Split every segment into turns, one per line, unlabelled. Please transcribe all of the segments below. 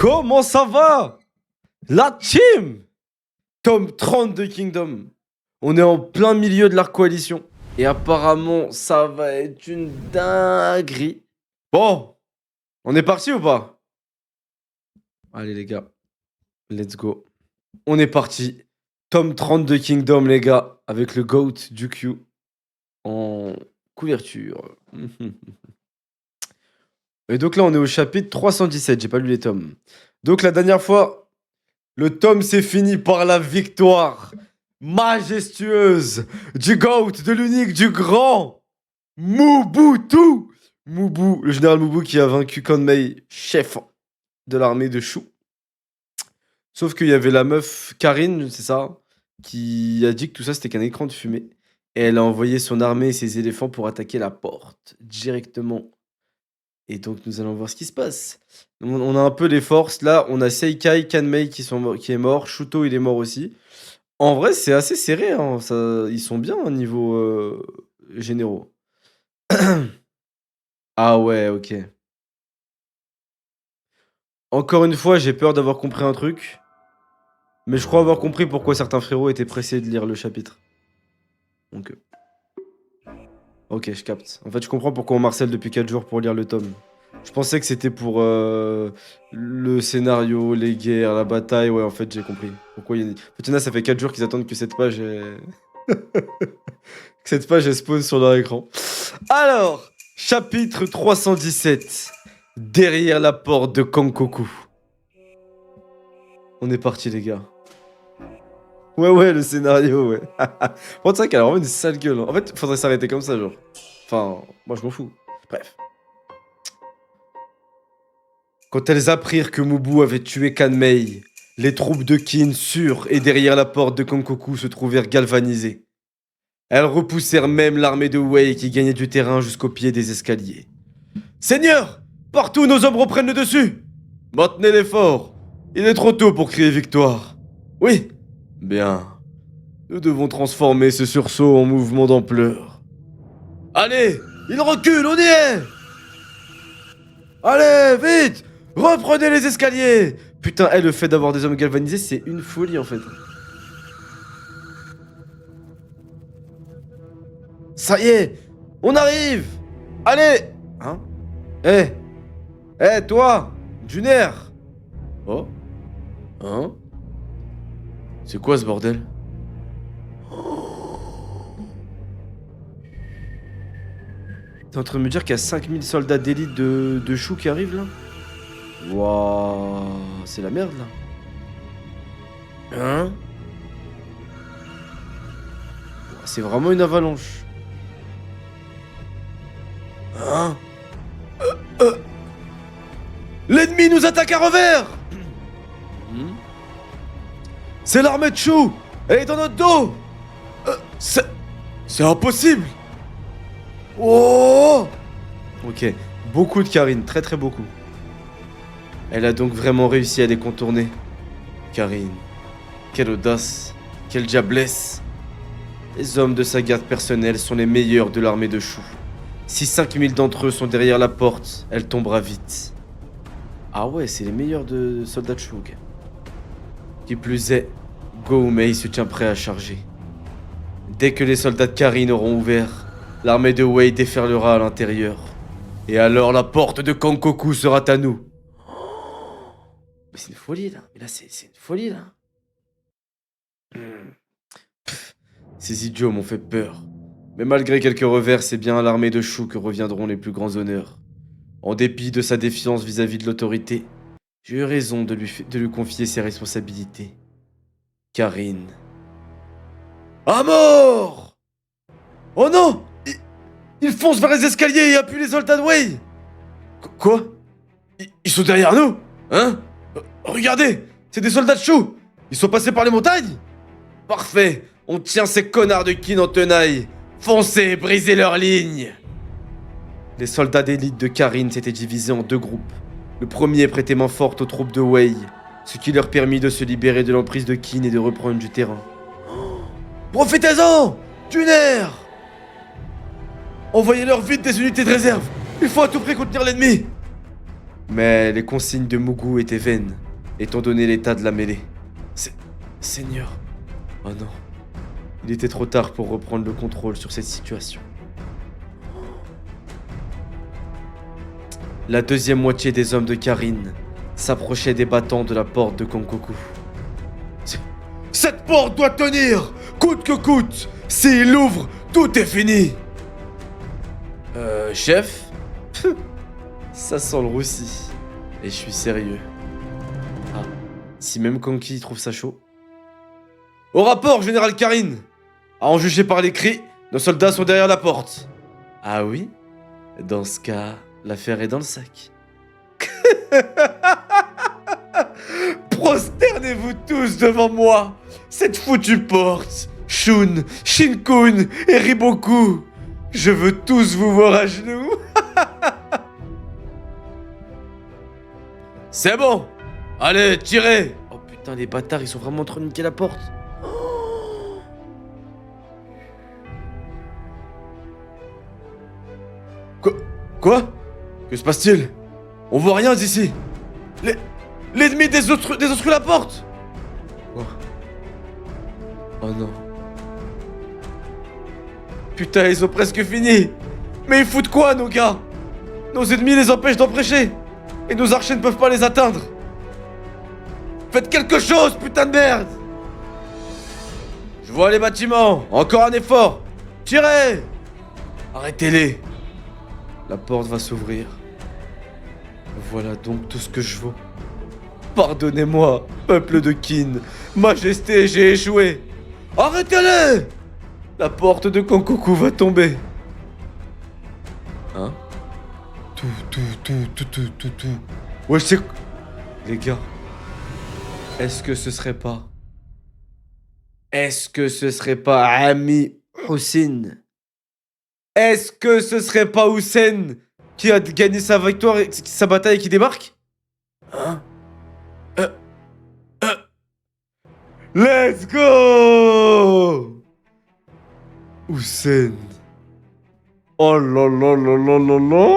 Comment ça va? La team! Tome 30 de Kingdom. On est en plein milieu de la coalition. Et apparemment, ça va être une dinguerie. Bon, on est parti ou pas? Allez les gars, let's go. On est parti. Tome 30 de Kingdom les gars, avec le GOAT du Q en couverture. Et donc là, on est au chapitre 317, j'ai pas lu les tomes. Donc la dernière fois, le tome s'est fini par la victoire majestueuse du GOAT, de l'unique, du grand Mobutu. Le général Mobutu qui a vaincu Kanmei, chef de l'armée de Shu. Sauf qu'il y avait la meuf Karine, c'est ça, qui a dit que tout ça c'était qu'un écran de fumée. Et elle a envoyé son armée et ses éléphants pour attaquer la porte directement. Et donc nous allons voir ce qui se passe. On a un peu les forces. Là, on a Seikai, Kanmei qui est mort. Shuto, il est mort aussi. En vrai, c'est assez serré. Hein. Ils sont bien au niveau généraux. Ah ouais, ok. Encore une fois, j'ai peur d'avoir compris un truc. Mais je crois avoir compris pourquoi certains frérots étaient pressés de lire le chapitre. Donc... Ok, je capte. En fait, je comprends pourquoi on marcelle depuis 4 jours pour lire le tome. Je pensais que c'était pour le scénario, les guerres, la bataille. Ouais, en fait, j'ai compris. Pourquoi il y a... En fait, il y en a, ça fait 4 jours qu'ils attendent que cette page que cette page elle spawn sur leur écran. Alors, chapitre 317. Derrière la porte de Kankoku. On est parti, les gars. Ouais, le scénario, ouais. Bon, c'est vrai qu'elle a vraiment une sale gueule. Hein. En fait, faudrait s'arrêter comme ça, genre. Enfin, moi, je m'en fous. Bref. Quand elles apprirent que Mubu avait tué Kanmei, les troupes de Kin sur et derrière la porte de Kankoku se trouvèrent galvanisées. Elles repoussèrent même l'armée de Wei qui gagnait du terrain jusqu'au pied des escaliers. Seigneur, partout nos hommes reprennent le dessus. Maintenez l'effort. Il est trop tôt pour crier victoire. Oui. Bien. Nous devons transformer ce sursaut en mouvement d'ampleur. Allez, il recule, on y est. Allez, vite. Reprenez les escaliers. Putain, le fait d'avoir des hommes galvanisés, c'est une folie en fait. Ça y est, on arrive. Allez. Hein? Toi, Juner. Oh. Hein? C'est quoi ce bordel? T'es en train de me dire qu'il y a 5000 soldats d'élite de Shu qui arrivent là? Waouh, c'est la merde là. Hein? C'est vraiment une avalanche. Hein? L'ennemi nous attaque à revers! C'est l'armée de Shu! Elle est dans notre dos! C'est impossible! Oh! Ok, beaucoup de Karine, très beaucoup. Elle a donc vraiment réussi à les contourner. Karine, quelle audace, quelle diablesse. Les hommes de sa garde personnelle sont les meilleurs de l'armée de Shu. Si 5000 d'entre eux sont derrière la porte, elle tombera vite. Ah ouais, c'est les meilleurs de soldats de Shu, ok. Qui plus est, Go-Mei se tient prêt à charger. Dès que les soldats de Karine auront ouvert, l'armée de Wei déferlera à l'intérieur. Et alors la porte de Kankoku sera à nous. Mais c'est une folie là. Mais là c'est une folie là. Ces idiots m'ont fait peur. Mais malgré quelques revers, c'est bien à l'armée de Shu que reviendront les plus grands honneurs. En dépit de sa défiance vis-à-vis de l'autorité, j'ai eu raison de lui confier ses responsabilités. Karine. À mort! Oh non! Il fonce vers les escaliers et appuie les soldats de Wei! Quoi? Ils sont derrière nous? Hein? Regardez! C'est des soldats de Shu! Ils sont passés par les montagnes? Parfait! On tient ces connards de Kin en tenaille! Foncez, brisez leur ligne! Les soldats d'élite de Karine s'étaient divisés en 2 groupes. Le premier prêtait main forte aux troupes de Wei, ce qui leur permit de se libérer de l'emprise de Kin et de reprendre du terrain. Profitez-en! Juner! Envoyez-leur vite des unités de réserve! Il faut à tout prix contenir l'ennemi! Mais les consignes de Mougou étaient vaines, étant donné l'état de la mêlée. Seigneur. Oh non. Il était trop tard pour reprendre le contrôle sur cette situation. La deuxième moitié des hommes de Karine s'approchait des battants de la porte de Konkoku. Cette porte doit tenir, coûte que coûte. S'il ouvre, tout est fini. Chef? Ça sent le roussi. Et je suis sérieux. Ah, si même Konki trouve ça chaud. Au rapport, général Karine. À en juger par les cris, nos soldats sont derrière la porte. Ah oui? Dans ce cas, l'affaire est dans le sac. Prosternez-vous tous devant moi. Cette foutue porte. Shun, Shinkun et Riboku. Je veux tous vous voir à genoux. C'est bon. Allez, tirez. Oh putain, les bâtards, ils sont vraiment en train de niquer la porte. Quoi? Que se passe-t-il? On voit rien d'ici. L'ennemi des autres la porte. Quoi? Oh non. Putain, ils ont presque fini. Mais ils foutent quoi, nos gars? Nos ennemis les empêchent d'en prêcher. Et nos archers ne peuvent pas les atteindre. Faites quelque chose, putain de merde. Je vois les bâtiments. Encore un effort. Tirez. Arrêtez-les. La porte va s'ouvrir. Voilà donc tout ce que je vaux. Pardonnez-moi, peuple de Kin. Majesté, j'ai échoué. Arrêtez-les. La porte de Konkoku va tomber. Hein? Tout. Ouais, c'est... Les gars. Est-ce que ce serait pas Ami Hussein? Est-ce que ce serait pas Hussein qui a gagné sa victoire et sa bataille et qui débarque? Hein? Let's go! Hussein. Oh là là là là là là!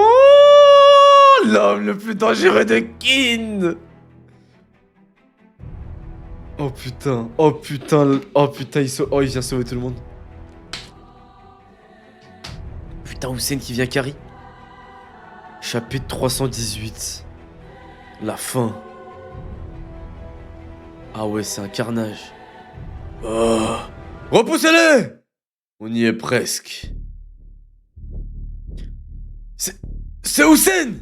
L'homme le plus dangereux de Kin! Oh putain, il vient sauver tout le monde. Putain, Hussein qui vient carry. Chapitre 318. La fin. Ah ouais, c'est un carnage. Oh. Repoussez-les! On y est presque. C'est Hussein!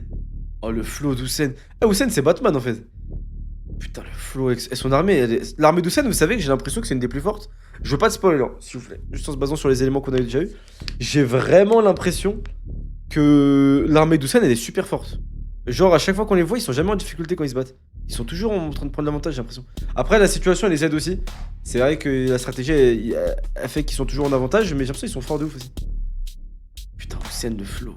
Oh, le flow d'Hussein. Ah, Hussein, c'est Batman, en fait. Putain, le flow et son armée. L'armée d'Hussein, vous savez que j'ai l'impression que c'est une des plus fortes. Je veux pas de spoiler, s'il vous plaît. Juste en se basant sur les éléments qu'on a déjà eu. J'ai vraiment l'impression que l'armée d'Hussein, elle est super forte. Genre, à chaque fois qu'on les voit, ils sont jamais en difficulté quand ils se battent. Ils sont toujours en train de prendre l'avantage, j'ai l'impression. Après, la situation, elle les aide aussi. C'est vrai que la stratégie, elle fait qu'ils sont toujours en avantage, mais j'ai l'impression qu'ils sont forts de ouf aussi. Putain, Hussein, le flow.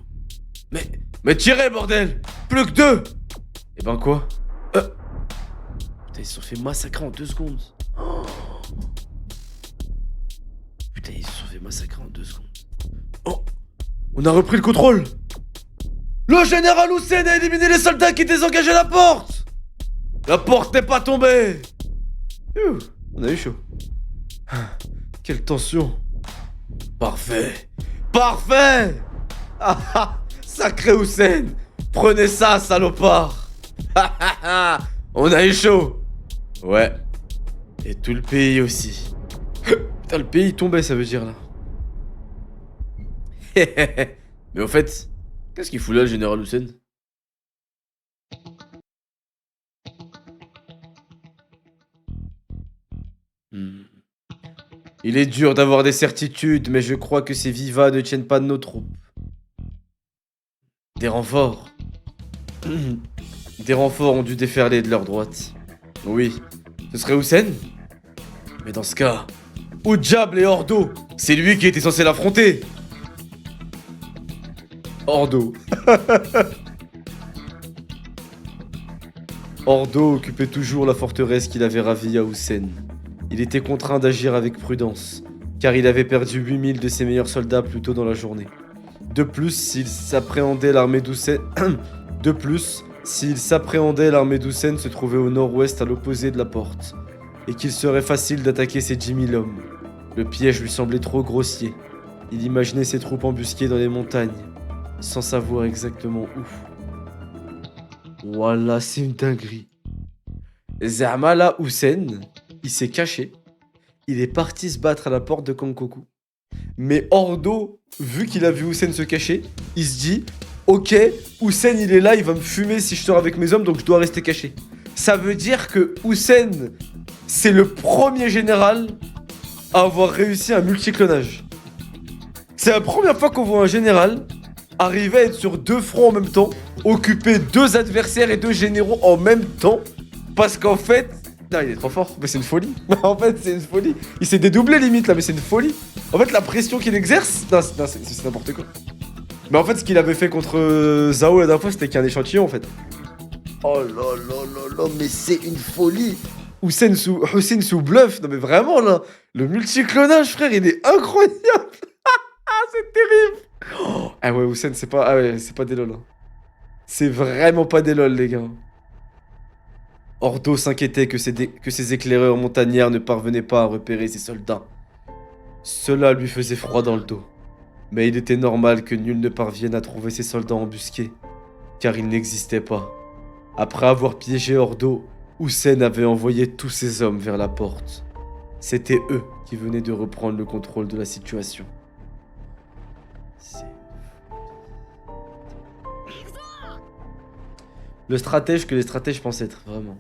Mais tirez, bordel! Plus que 2! Et ben quoi? Putain, ils se sont fait massacrer en 2 secondes. Oh. Putain, ils se sont fait massacrer en 2 secondes. Oh! On a repris le contrôle! Le général Hussein a éliminé les soldats qui désengageaient la porte! La porte n'est pas tombée! On a eu chaud. Quelle tension! Parfait! Parfait! Ah ah! Sacré Hussein! Prenez ça, salopard! On a eu chaud! Ouais. Et tout le pays aussi. Putain, le pays tombait, ça veut dire, là. Mais au fait, qu'est-ce qu'il fout là, le général Hussein? Il est dur d'avoir des certitudes, mais je crois que ces vivas ne tiennent pas de nos troupes. Des renforts. Des renforts ont dû déferler de leur droite. Oui, ce serait Hussein? Mais dans ce cas, où diable est Ordo? C'est lui qui était censé l'affronter. Ordo. Ordo occupait toujours la forteresse qu'il avait ravie à Hussein. Il était contraint d'agir avec prudence, car il avait perdu 8000 de ses meilleurs soldats plus tôt dans la journée. De plus, s'il s'appréhendait l'armée d'Hussein... S'il s'appréhendait, l'armée d'Houssen se trouvait au nord-ouest à l'opposé de la porte, et qu'il serait facile d'attaquer ses 10 000 hommes. Le piège lui semblait trop grossier. Il imaginait ses troupes embusquées dans les montagnes, sans savoir exactement où. Voilà, c'est une dinguerie. Zama là, Houssen, il s'est caché. Il est parti se battre à la porte de Kankoku. Mais Ordo, vu qu'il a vu Houssen se cacher, il se dit « Ok, Houssen il est là, il va me fumer si je sors avec mes hommes, donc je dois rester caché. » Ça veut dire que Houssen, c'est le premier général à avoir réussi un multiclonage. C'est la première fois qu'on voit un général arriver à être sur 2 fronts en même temps, occuper 2 adversaires et 2 généraux en même temps, parce qu'en fait... Non, il est trop fort, mais c'est une folie. En fait, c'est une folie. Il s'est dédoublé limite là, mais c'est une folie. En fait, la pression qu'il exerce... Non, c'est n'importe quoi. Mais en fait, ce qu'il avait fait contre Zhao la dernière fois, c'était qu'un échantillon en fait. Oh là là là là, mais c'est une folie. Houssen sous bluff, non mais vraiment là, le multiclonage frère, il est incroyable. Ah, c'est terrible. Oh, ah ouais, Houssen, c'est pas... Ah ouais, c'est pas des lol. Hein. C'est vraiment pas des lol, les gars. Ordo s'inquiétait que ses éclaireurs montagnards ne parvenaient pas à repérer ses soldats. Cela lui faisait froid dans le dos. Mais il était normal que nul ne parvienne à trouver ses soldats embusqués, car ils n'existaient pas. Après avoir piégé Ordo, Houssen avait envoyé tous ses hommes vers la porte. C'était eux qui venaient de reprendre le contrôle de la situation. Le stratège que les stratèges pensent être, vraiment.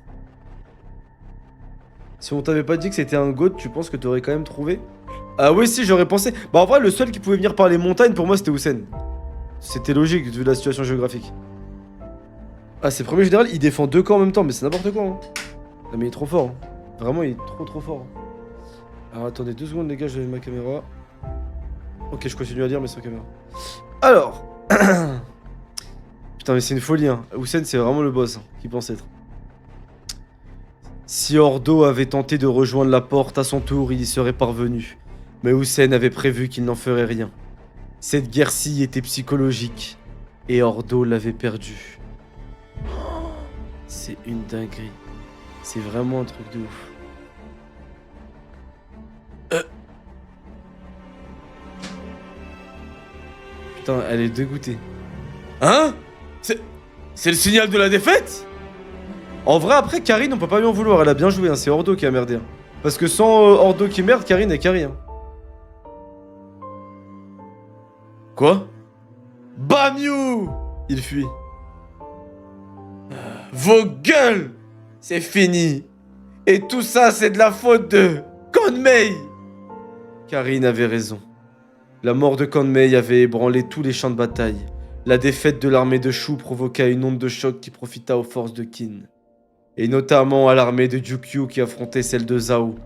Si on t'avait pas dit que c'était un goat, tu penses que t'aurais quand même trouvé? Ah oui, si, j'aurais pensé. Bah en vrai, le seul qui pouvait venir par les montagnes, pour moi, c'était Houssen. C'était logique, vu la situation géographique. Ah, c'est premier général, il défend 2 camps en même temps, mais c'est n'importe quoi. Hein. Non mais il est trop fort. Hein. Vraiment, il est trop fort. Alors attendez 2 secondes, les gars, j'avais ma caméra. Ok, je continue à lire, mais sans caméra. Alors... Putain, mais c'est une folie, hein. Houssen, c'est vraiment le boss, hein, qui pense être. Si Ordo avait tenté de rejoindre la porte à son tour, il y serait parvenu. Mais Houssen avait prévu qu'il n'en ferait rien. Cette guerre-ci était psychologique, et Ordo l'avait perdue. C'est une dinguerie. C'est vraiment un truc de ouf. Putain, elle est dégoûtée. Hein? C'est le signal de la défaite? En vrai, après, Karine, on peut pas lui en vouloir. Elle a bien joué, hein. C'est Ordo qui a merdé. Hein. Parce que sans Ordo qui merde, Karine est carry. Hein. Quoi? Bamiou! Il fuit. Vos gueules! C'est fini. Et tout ça, c'est de la faute de Conmei! Karine avait raison. La mort de Conmei avait ébranlé tous les champs de bataille. La défaite de l'armée de Shu provoqua une onde de choc qui profita aux forces de Qin. Et notamment à l'armée de Jukyu qui affrontait celle de Zhao.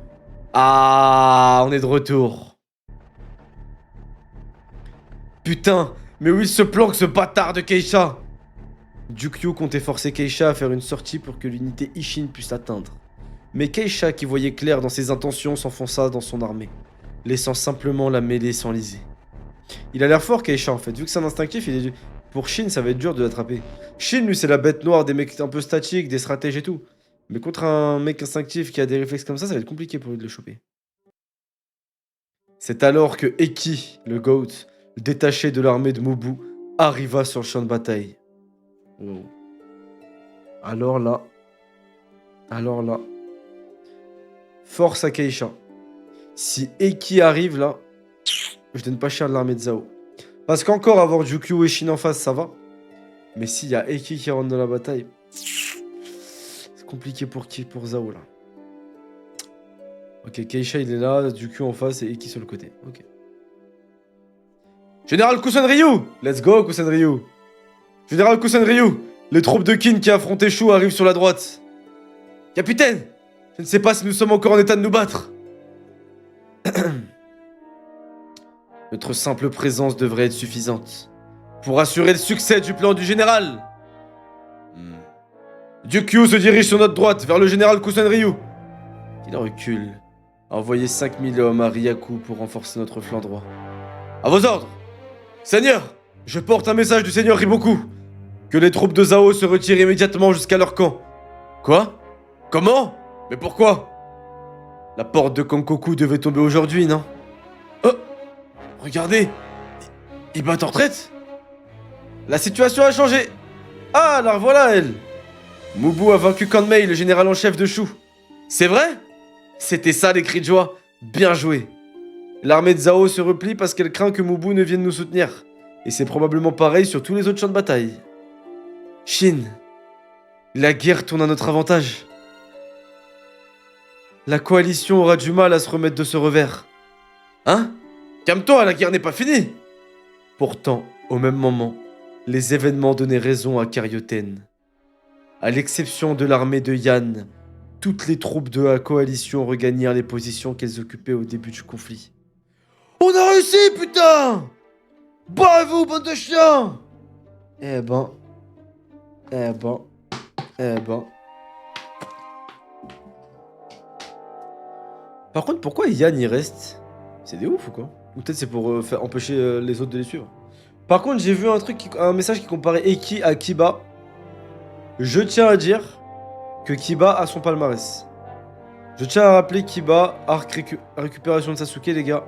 Ah, on est de retour. Putain, mais où il se planque ce bâtard de Keisha? Jukyu comptait forcer Keisha à faire une sortie pour que l'unité Isshin puisse l'atteindre. Mais Keisha, qui voyait clair dans ses intentions, s'enfonça dans son armée, laissant simplement la mêlée s'enliser. Il a l'air fort, Keisha, en fait. Vu que c'est un instinctif, il est... pour Shin, ça va être dur de l'attraper. Shin, lui, c'est la bête noire des mecs un peu statiques, des stratèges et tout. Mais contre un mec instinctif qui a des réflexes comme ça va être compliqué pour lui de le choper. C'est alors que Eki, le GOAT, détaché de l'armée de Mobu, arriva sur le champ de bataille. Oh. Alors là... Force à Keisha. Si Eki arrive là... Je donne pas cher de l'armée de Zhao. Parce qu'encore avoir Jukyu et Shin en face, ça va. Mais s'il y a Eki qui rentre dans la bataille, c'est compliqué pour Zhao là. Ok, Keisha il est là, Jukyu en face et Eki sur le côté. Ok. Général Kusanryu! Let's go Kusanryu! Général Kusanryu! Les troupes de Qin qui affrontaient Shu arrivent sur la droite. Capitaine! Je ne sais pas si nous sommes encore en état de nous battre. Notre simple présence devrait être suffisante pour assurer le succès du plan du général. Jukyu se dirige sur notre droite vers le général Kusanryu. Il recule, a envoyé 5000 hommes à Ryaku pour renforcer notre flanc droit. À vos ordres. Seigneur, je porte un message du seigneur Riboku. Que les troupes de Zhao se retirent immédiatement jusqu'à leur camp. Quoi? Comment? Mais pourquoi? La porte de Kankoku devait tomber aujourd'hui, non? Oh! Regardez! Ils battent en retraite? La situation a changé! Ah, la revoilà, elle! Mubu a vaincu Kanmei, le général en chef de Shu. C'est vrai? C'était ça les cris de joie. Bien joué. L'armée de Zhao se replie parce qu'elle craint que Mubu ne vienne nous soutenir. Et c'est probablement pareil sur tous les autres champs de bataille. Shin, la guerre tourne à notre avantage. La coalition aura du mal à se remettre de ce revers. Hein? Calme-toi, la guerre n'est pas finie! Pourtant, au même moment, les événements donnaient raison à Karyoten. À l'exception de l'armée de Yan, toutes les troupes de la coalition regagnèrent les positions qu'elles occupaient au début du conflit. On a réussi, putain! Barrez-vous, bande de chiens! Eh ben... Par contre, pourquoi Yann y reste? C'est des ouf ou quoi? Ou peut-être c'est pour faire empêcher les autres de les suivre. Par contre, j'ai vu un message qui comparait Eki à Kiba. Je tiens à dire que Kiba a son palmarès. Je tiens à rappeler Kiba, récupération de Sasuke, les gars.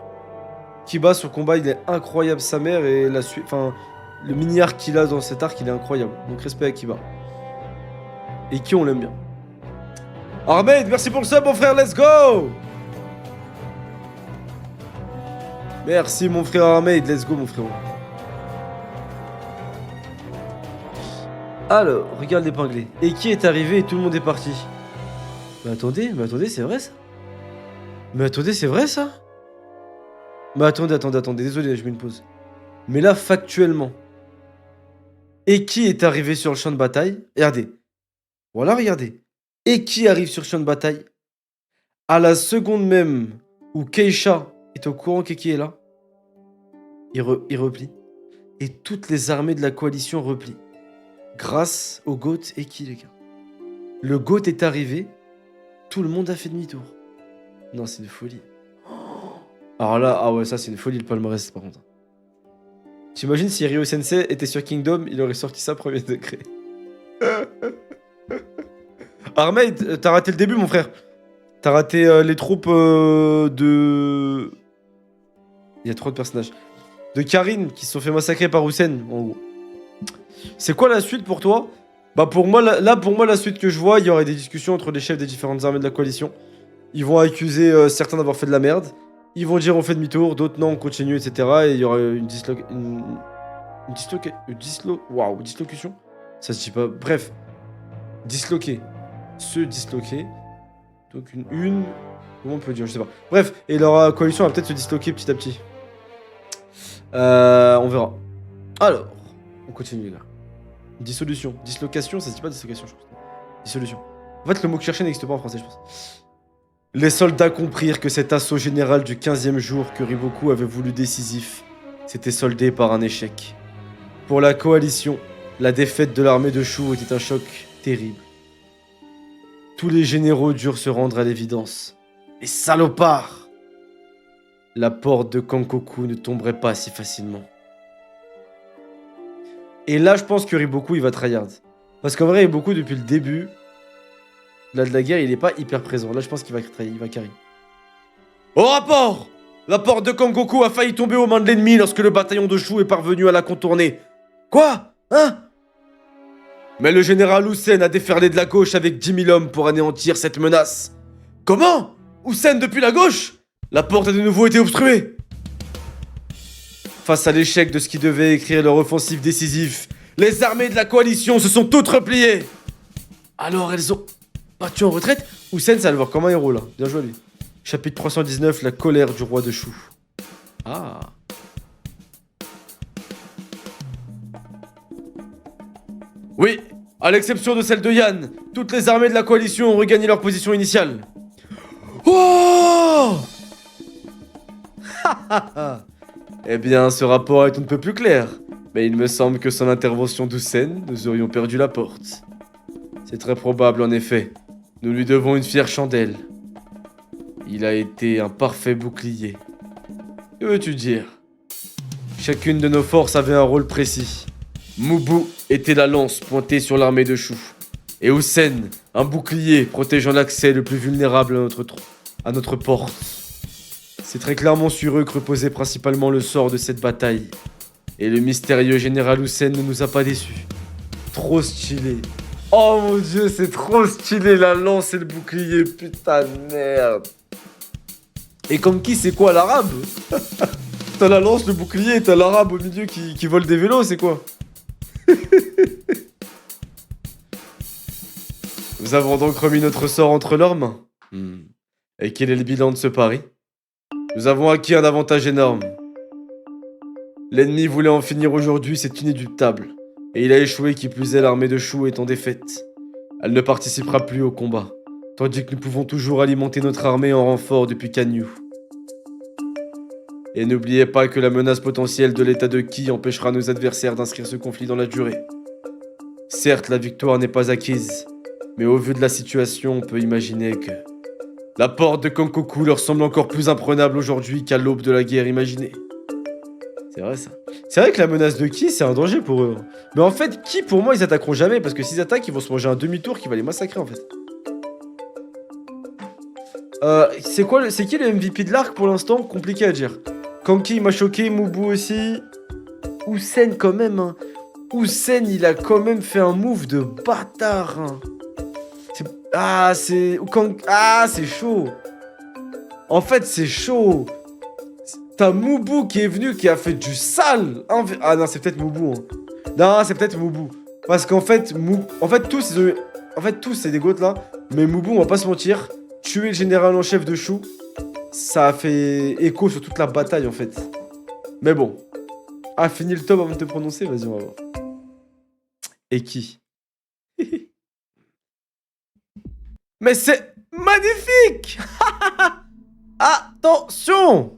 Kiba, sur combat, il est incroyable, sa mère, et la suite. Enfin, le mini-arc qu'il a dans cet arc, il est incroyable. Donc, respect à Kiba. Eki, on l'aime bien. Ahmed, merci pour le sub, mon frère, let's go! Merci, mon frère Ahmed, let's go, mon frérot. Alors, regarde l'épinglé. Eki est arrivé et tout le monde est parti. Mais attendez, c'est vrai ça? Mais attendez, c'est vrai ça? Mais attendez, désolé, je mets une pause. Mais là, factuellement, Eki est arrivé sur le champ de bataille. Regardez. Voilà, regardez. Eki arrive sur le champ de bataille. À la seconde même où Keisha est au courant qu'Eki est là, il replie. Et toutes les armées de la coalition replient. Grâce au GOAT Eki, les gars. Le GOAT est arrivé, tout le monde a fait demi-tour. Non, c'est une folie. Alors là, ah ouais, ça c'est une folie le palmarès par contre. T'imagines si Ryo Sensei était sur Kingdom, il aurait sorti ça premier degré. Ahmed, t'as raté le début, mon frère. T'as raté les troupes de... Il y a trop de personnages. De Karine qui se sont fait massacrer par Hussein, en gros. C'est quoi la suite pour toi? Bah pour moi, pour moi, la suite que je vois, il y aurait des discussions entre les chefs des différentes armées de la coalition. Ils vont accuser certains d'avoir fait de la merde. Ils vont dire on fait demi-tour, d'autres non, on continue, etc. Et il y aura une dislocution. Ça se dit pas. Bref. Disloquer. Se disloquer. Donc une... Comment on peut dire? Je sais pas. Bref. Et leur coalition va peut-être se disloquer petit à petit. On verra. Alors. On continue, les gars. Dissolution. Dislocation, ça se dit pas dislocation, je pense. Dissolution. En fait, le mot que je cherchais n'existe pas en français, je pense. Les soldats comprirent que cet assaut général du 15e jour que Riboku avait voulu décisif s'était soldé par un échec. Pour la coalition, la défaite de l'armée de Shu était un choc terrible. Tous les généraux durent se rendre à l'évidence. Les salopards! La porte de Kankoku ne tomberait pas si facilement. Et là, je pense que Riboku, il va tryhard. Parce qu'en vrai, Riboku, depuis le début de la guerre, il est pas hyper présent. Là, je pense qu'il va carry. Au rapport! La porte de Kankoku a failli tomber aux mains de l'ennemi lorsque le bataillon de Shu est parvenu à la contourner. Quoi? Hein? Mais le général Hussein a déferlé de la gauche avec 10 000 hommes pour anéantir cette menace. Comment? Hussein depuis la gauche? La porte a de nouveau été obstruée. Face à l'échec de ce qui devait écrire leur offensive décisive, les armées de la coalition se sont toutes repliées. Alors elles ont battu en retraite. Hussein, ça va le voir comme un héros là. Bien joué lui. Chapitre 319, la colère du roi de Shu. Ah. Oui, à l'exception de celle de Yan, toutes les armées de la coalition ont regagné leur position initiale. Oh! Eh bien, ce rapport est un peu plus clair. Mais il me semble que sans l'intervention d'Hussein, nous aurions perdu la porte. C'est très probable en effet. Nous lui devons une fière chandelle. Il a été un parfait bouclier. Que veux-tu dire? Chacune de nos forces avait un rôle précis. Moubou était la lance pointée sur l'armée de Chou. Et Houssen, un bouclier protégeant l'accès le plus vulnérable à notre porte. C'est très clairement sur eux que reposait principalement le sort de cette bataille. Et le mystérieux général Houssen ne nous a pas déçus. Trop stylé. Oh mon dieu, c'est trop stylé, la lance et le bouclier, putain de merde. Et Kanki, c'est quoi, l'arabe? T'as la lance, le bouclier, et t'as l'arabe au milieu qui vole des vélos, c'est quoi? Nous avons donc remis notre sort entre leurs mains. Et quel est le bilan de ce pari? Nous avons acquis un avantage énorme. L'ennemi voulait en finir aujourd'hui, c'est inéluctable. Et il a échoué, qui plus est, l'armée de Chou est en défaite. Elle ne participera plus au combat, tandis que nous pouvons toujours alimenter notre armée en renfort depuis Kanyu. Et n'oubliez pas que la menace potentielle de l'état de Ki empêchera nos adversaires d'inscrire ce conflit dans la durée. Certes, la victoire n'est pas acquise, mais au vu de la situation, on peut imaginer que la porte de Kankoku leur semble encore plus imprenable aujourd'hui qu'à l'aube de la guerre imaginée. C'est vrai ça. C'est vrai que la menace de Ki, c'est un danger pour eux. Mais en fait, Ki, pour moi, ils attaqueront jamais, parce que s'ils attaquent, ils vont se manger un demi-tour qui va les massacrer en fait. C'est qui le MVP de l'arc pour l'instant? Compliqué à dire. Kanki il m'a choqué, Moubou aussi. Houssen quand même. Hein. Houssen, il a quand même fait un move de bâtard. Hein. C'est chaud. En fait, c'est chaud. T'as Moubou qui est venu, qui a fait du sale. Ah non, c'est peut-être Moubou. Hein. Non, c'est peut-être Moubou. Parce qu'en fait, tous c'est des goats là. Mais Moubou, on va pas se mentir, tuer le général en chef de Chou, ça a fait écho sur toute la bataille en fait. Mais bon. Ah, fini le top avant de te prononcer, vas-y, on va voir. Et qui? Mais c'est magnifique. Attention.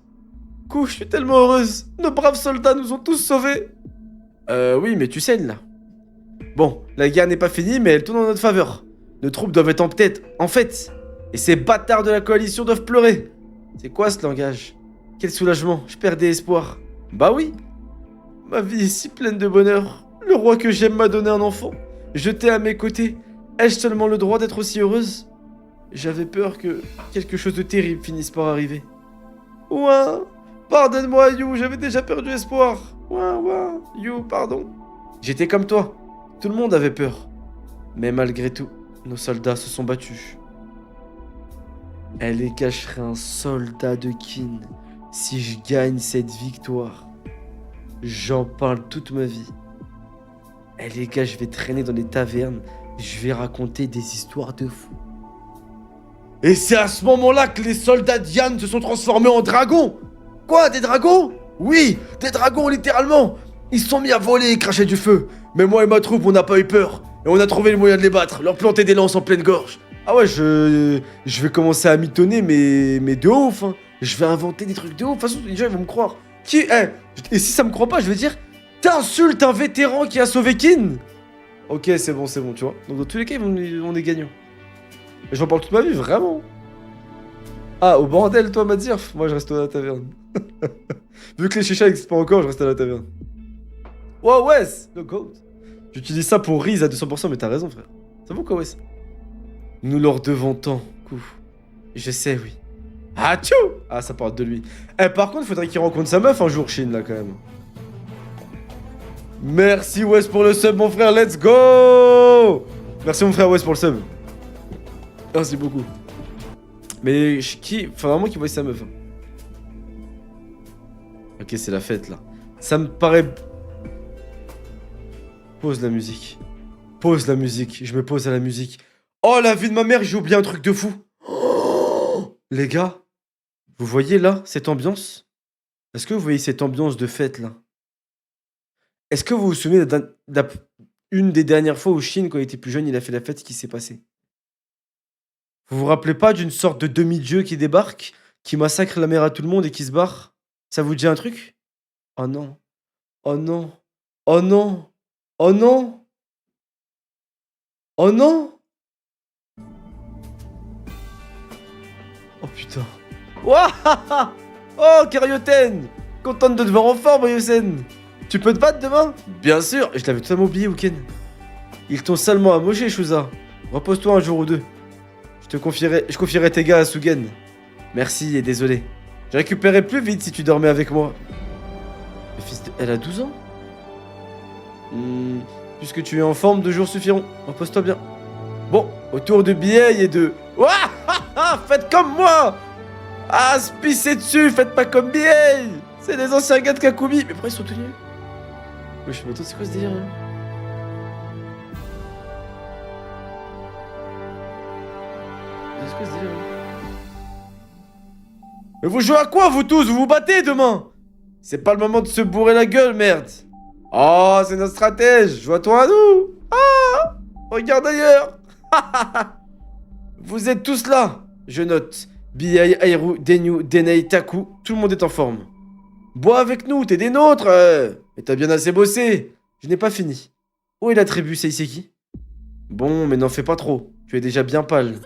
Je suis tellement heureuse. Nos braves soldats nous ont tous sauvés. Oui, mais tu saignes là. Bon, la guerre n'est pas finie, mais elle tourne en notre faveur. Nos troupes doivent être en fait. Et ces bâtards de la coalition doivent pleurer. C'est quoi ce langage? Quel soulagement, je perdais espoir. Bah oui. Ma vie est si pleine de bonheur. Le roi que j'aime m'a donné un enfant. Jeté à mes côtés. Ai-je seulement le droit d'être aussi heureuse? J'avais peur que quelque chose de terrible finisse par arriver. Ouin. Pardonne-moi, You, j'avais déjà perdu espoir. Ouin, You, pardon. J'étais comme toi. Tout le monde avait peur. Mais malgré tout, nos soldats se sont battus. Elle cacherait un soldat de Kin si je gagne cette victoire. J'en parle toute ma vie. Les gars, je vais traîner dans les tavernes. Je vais raconter des histoires de fous. Et c'est à ce moment-là que les soldats d'Yan se sont transformés en dragons. Quoi, des dragons? Oui, des dragons littéralement. Ils se sont mis à voler et cracher du feu. Mais moi et ma troupe, on n'a pas eu peur. Et on a trouvé le moyen de les battre, leur planter des lances en pleine gorge. Ah ouais, je vais commencer à mitonner, mais de ouf. Hein. Je vais inventer des trucs de ouf. De toute façon, les gens ils vont me croire. Et si ça me croit pas, je vais dire, t'insultes un vétéran qui a sauvé Kin. Ok, c'est bon, tu vois. Donc dans tous les cas, on est gagnants. Et j'en parle toute ma vie, vraiment. Ah, au bordel, toi, Madzirf. Moi, je reste à la taverne. Vu que les chichas n'existent pas encore, je reste à la taverne. Wow, Wes, le goat. J'utilise ça pour Riz à 200%, mais t'as raison, frère. C'est bon quoi, Wes? Nous leur devons tant, coup. Je sais, oui. Ah, tchou. Ah, ça parle de lui. Par contre, faudrait qu'il rencontre sa meuf un jour, Shin, là, quand même. Merci, Wes, pour le sub, mon frère. Let's go. Merci, mon frère Wes, pour le sub. Merci beaucoup. Mais faut vraiment qu'il voie sa meuf. Hein. Ok, c'est la fête, là. Ça me paraît... Pose la musique. Pose la musique. Je me pose à la musique. Oh, la vie de ma mère, j'ai oublié un truc de fou. Oh, les gars, vous voyez là, cette ambiance? Est-ce que vous voyez cette ambiance de fête, là? Est-ce que vous vous souvenez d'une des dernières fois où Shin, quand il était plus jeune, il a fait la fête, ce qui s'est passé? Vous vous rappelez pas d'une sorte de demi-dieu qui débarque, qui massacre la mère à tout le monde et qui se barre? Ça vous dit un truc? Oh non. Oh non. Oh non. Oh non. Oh non. Oh putain. Waouh. Oh, Karyoten. Contente de te voir en forme, Yosen. Tu peux te battre demain? Bien sûr, je l'avais totalement oublié, Wuken. Ils t'ont salement amoché, Shuza. Repose-toi un jour ou deux. Je confierai tes gars à Sugen. Merci et désolé. Je récupérerai plus vite si tu dormais avec moi. Le fils de... Elle a 12 ans? Puisque tu es en forme, 2 jours suffiront. Repose-toi bien. Bon, autour de billets et de... Ouah, faites comme moi. Ah, se pisser dessus, faites pas comme billets. C'est des anciens gars de Kakumi. Mais pourquoi ils sont tenus? Oui, je sais pas trop, c'est quoi ce délire là? C'est quoi ce délire là? Mais vous jouez à quoi vous tous? Vous vous battez demain? C'est pas le moment de se bourrer la gueule, merde. Oh, c'est notre stratège. Joue-toi à nous. Ah, regarde ailleurs. Vous êtes tous là. Je note. Biai, Airu, Denyu, Denei, Taku. Tout le monde est en forme. Bois avec nous, t'es des nôtres. Mais t'as bien assez bossé. Je n'ai pas fini. Où est la tribu, Seiseki? Bon, mais n'en fais pas trop. Tu es déjà bien pâle.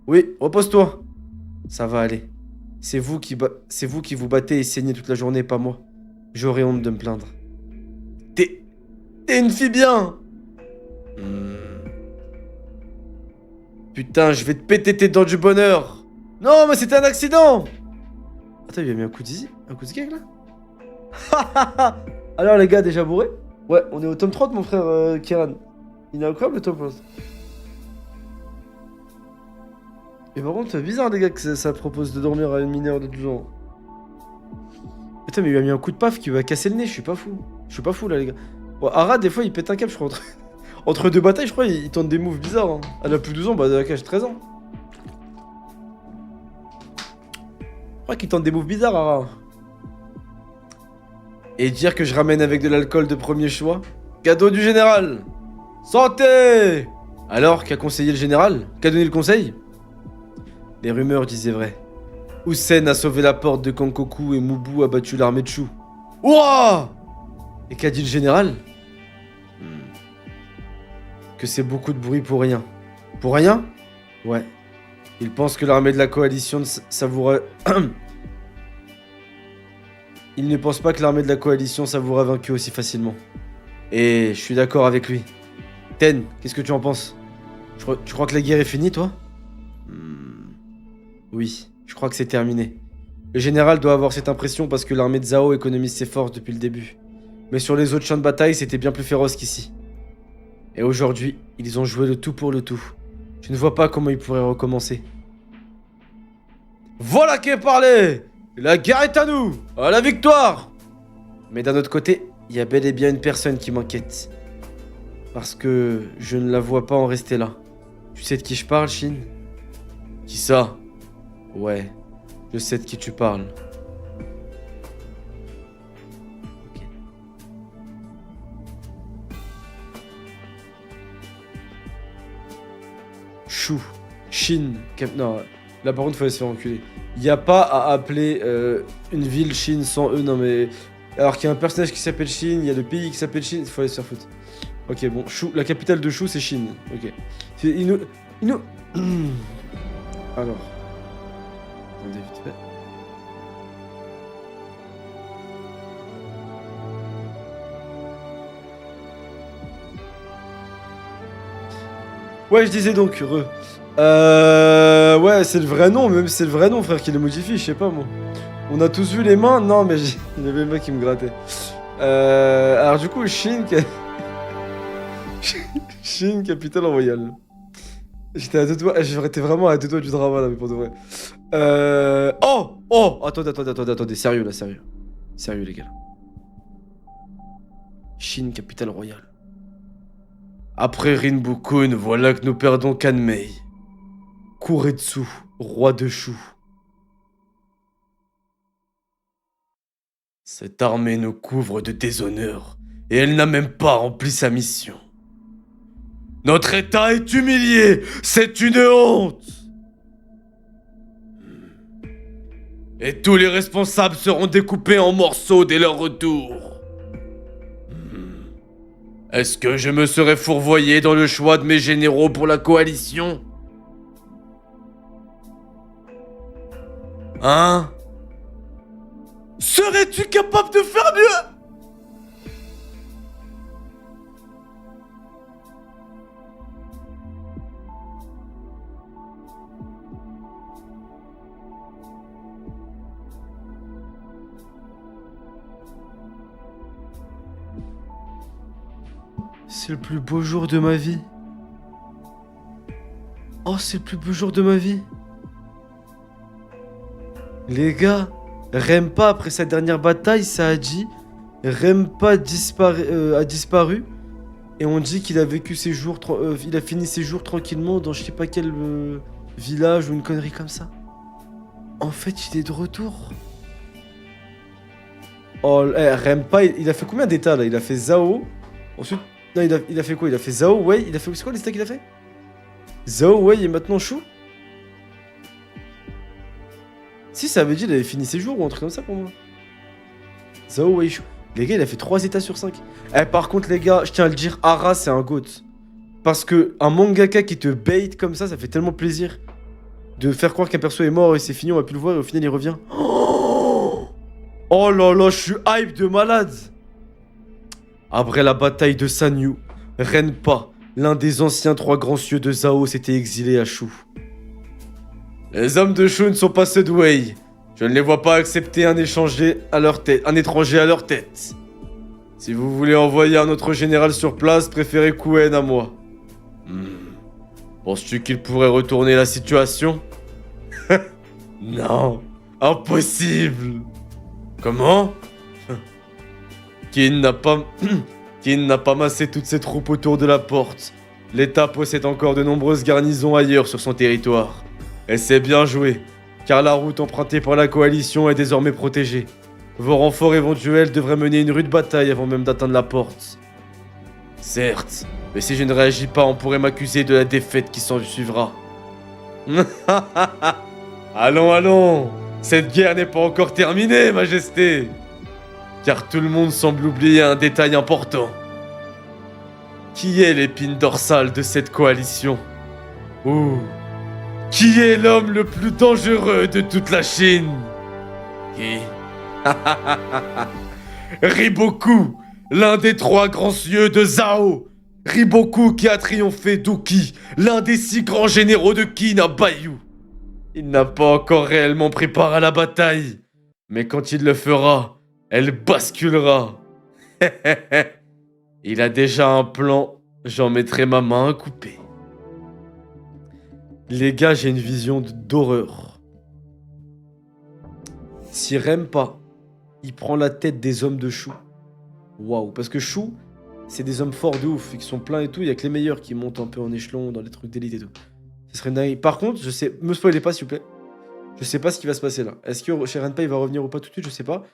Oui, repose-toi. Ça va aller. C'est vous qui vous battez et saignez toute la journée, pas moi. J'aurais honte de me plaindre. T'es une fille bien. Putain, je vais te péter tes dents du bonheur. Non, mais c'était un accident. Attends, il lui a mis un coup de gag là. Alors les gars, déjà bourrés? Ouais, on est au tome 30 mon frère Kiran. Il est incroyable le tome pour l'instant. Et par contre, c'est bizarre les gars que ça propose de dormir à une mineure de 12 ans. Putain, mais il lui a mis un coup de paf qui va casser le nez, je suis pas fou. Je suis pas fou là les gars. Bon, Ara, des fois il pète un câble, je crois. Entre deux batailles, je crois, il tente des moves bizarres. Hein. Elle a plus de 12 ans, bah elle a 13 ans. Je crois qu'il tente des moves bizarres, Ara. Et dire que je ramène avec de l'alcool de premier choix? Cadeau du général. Santé. Alors, qu'a conseillé le général? Qu'a donné le conseil? Les rumeurs disaient vrai. Hussein a sauvé la porte de Kankoku et Mubu a battu l'armée de Shu. Ouah! Et qu'a dit le général? Que c'est beaucoup de bruit pour rien. Pour rien? Ouais. Il pense que l'armée de la coalition savourait... Il ne pense pas que l'armée de la coalition savourait vaincu aussi facilement. Et je suis d'accord avec lui. Ten, qu'est-ce que tu en penses? Tu crois que la guerre est finie, toi? Oui, je crois que c'est terminé. Le général doit avoir cette impression parce que l'armée de Zhao économise ses forces depuis le début. Mais sur les autres champs de bataille, c'était bien plus féroce qu'ici. Et aujourd'hui, ils ont joué le tout pour le tout. Je ne vois pas comment ils pourraient recommencer. Voilà qui est parlé! La guerre est à nous! À la victoire! Mais d'un autre côté, il y a bel et bien une personne qui m'inquiète. Parce que je ne la vois pas en rester là. Tu sais de qui je parle, Shin? Qui ça? Ouais, je sais de qui tu parles. Ok. Shu, Shin, non, là par contre, il faut se faire enculer. Il n'y a pas à appeler une ville Shin sans eux, non mais... Alors qu'il y a un personnage qui s'appelle Shin, il y a le pays qui s'appelle Shin, il faut aller se faire foutre. Ok, bon, Shu, la capitale de Shu, c'est Shin. Ok. Il nous... Alors... Attendez, vite fait. Ouais, je disais donc, heureux. Ouais, c'est le vrai nom, même si c'est le vrai nom, frère, qui le modifie, je sais pas, moi. On a tous vu les mains? Non, mais il y avait le mec qui me grattait. Alors du coup, Shin... Shin, capitale royale. J'étais à deux doigts, j'étais vraiment à deux doigts du drama, là, mais pour de vrai. Oh! Attendez, sérieux, là, sérieux. Sérieux, les gars. Shin, capitale royale. Après Rinbukun, voilà que nous perdons Kanmei. Kuretsu, roi de Shu. Cette armée nous couvre de déshonneur, et elle n'a même pas rempli sa mission. Notre état est humilié, c'est une honte. Et tous les responsables seront découpés en morceaux dès leur retour. Est-ce que je me serais fourvoyé dans le choix de mes généraux pour la coalition? Hein? Serais-tu capable de faire mieux? C'est le plus beau jour de ma vie. Oh, c'est le plus beau jour de ma vie. Les gars, Rempa, après sa dernière bataille, ça a dit... Rempa a disparu. Et on dit qu'il a vécu ses jours... il a fini ses jours tranquillement dans je sais pas quel village ou une connerie comme ça. En fait, il est de retour. Oh, Rempa, il a fait combien d'états là? Il a fait Zhao. Ensuite... Non, il a fait quoi? Il a fait Zhao, Wei. Il a fait... C'est quoi les états qu'il a fait? Zhao, Wei et maintenant Shu? Si, ça avait dit qu'il avait fini ses jours ou un truc comme ça pour moi. Zhao, Wei, Shu. Les gars, il a fait 3 états sur 5. Eh, par contre, les gars, je tiens à le dire, Ara, c'est un GOAT. Parce que un mangaka qui te bait comme ça fait tellement plaisir. De faire croire qu'un perso est mort et c'est fini, on va plus le voir et au final il revient. Oh là là, je suis hype de malade. Après la bataille de Sanyu, Renpa, l'un des anciens 3 grands cieux de Zhao, s'était exilé à Shu. Les hommes de Shu ne sont pas ceux de Wei. Je ne les vois pas accepter un étranger à leur tête. Si vous voulez envoyer un autre général sur place, préférez Kuen à moi. Penses-tu qu'il pourrait retourner la situation? Non, impossible. Comment? Qin n'a pas massé toutes ses troupes autour de la porte. L'État possède encore de nombreuses garnisons ailleurs sur son territoire. Et c'est bien joué, car la route empruntée par la coalition est désormais protégée. Vos renforts éventuels devraient mener une rude bataille avant même d'atteindre la porte. Certes, mais si je ne réagis pas, on pourrait m'accuser de la défaite qui s'en suivra. Allons, allons, cette guerre n'est pas encore terminée, Majesté. Car tout le monde semble oublier un détail important. Qui est l'épine dorsale de cette coalition? Ouh. Qui est l'homme le plus dangereux de toute la Chine? Qui? Riboku, l'un des 3 grands cieux de Zhao. Riboku qui a triomphé d'Uki, l'un des 6 grands généraux de Qin à Baiyu. Il n'a pas encore réellement pris part à la bataille, mais quand il le fera, elle basculera. Il a déjà un plan, j'en mettrai ma main à couper. Les gars, j'ai une vision d'horreur. Si Rempa, il prend la tête des hommes de Shu. Waouh, parce que Shu, c'est des hommes forts de ouf, qui sont pleins et tout, il y a que les meilleurs qui montent un peu en échelon dans les trucs d'élite et tout. Ce serait dingue. Par contre, je sais, me spoilez pas s'il vous plaît. Je sais pas ce qui va se passer là. Est-ce que chez Rempa il va revenir ou pas tout de suite, je sais pas.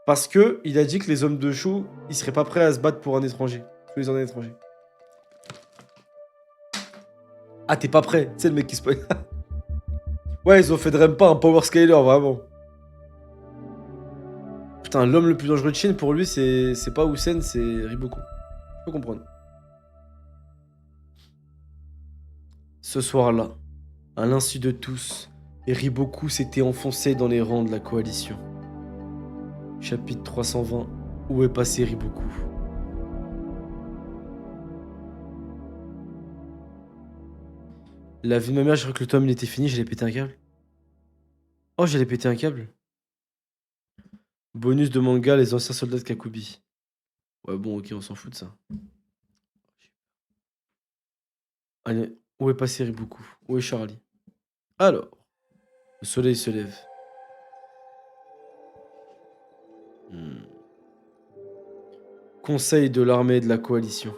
Parce que il a dit que les hommes de Shu, ils seraient pas prêts à se battre pour un étranger. Tous les ans un étranger. Ah, t'es pas prêt? C'est le mec qui spoil. Ouais, ils ont fait de Rempa un power scaler, vraiment. Putain, l'homme le plus dangereux de Chine, pour lui, c'est pas Hussein, c'est Riboku. Je peux comprendre. Ce soir-là, à l'insu de tous, Riboku s'était enfoncé dans les rangs de la coalition. Chapitre 320. Où est passé Riboku? La vie de ma mère, je crois que le tome il était fini, j'allais péter un câble. Oh, j'allais péter un câble. Bonus de manga, les anciens soldats de Kakubi. Ouais, bon, ok, on s'en fout de ça. Allez, où est passé Riboku? Où est Charlie? Alors, le soleil se lève. Conseil de l'armée de la coalition.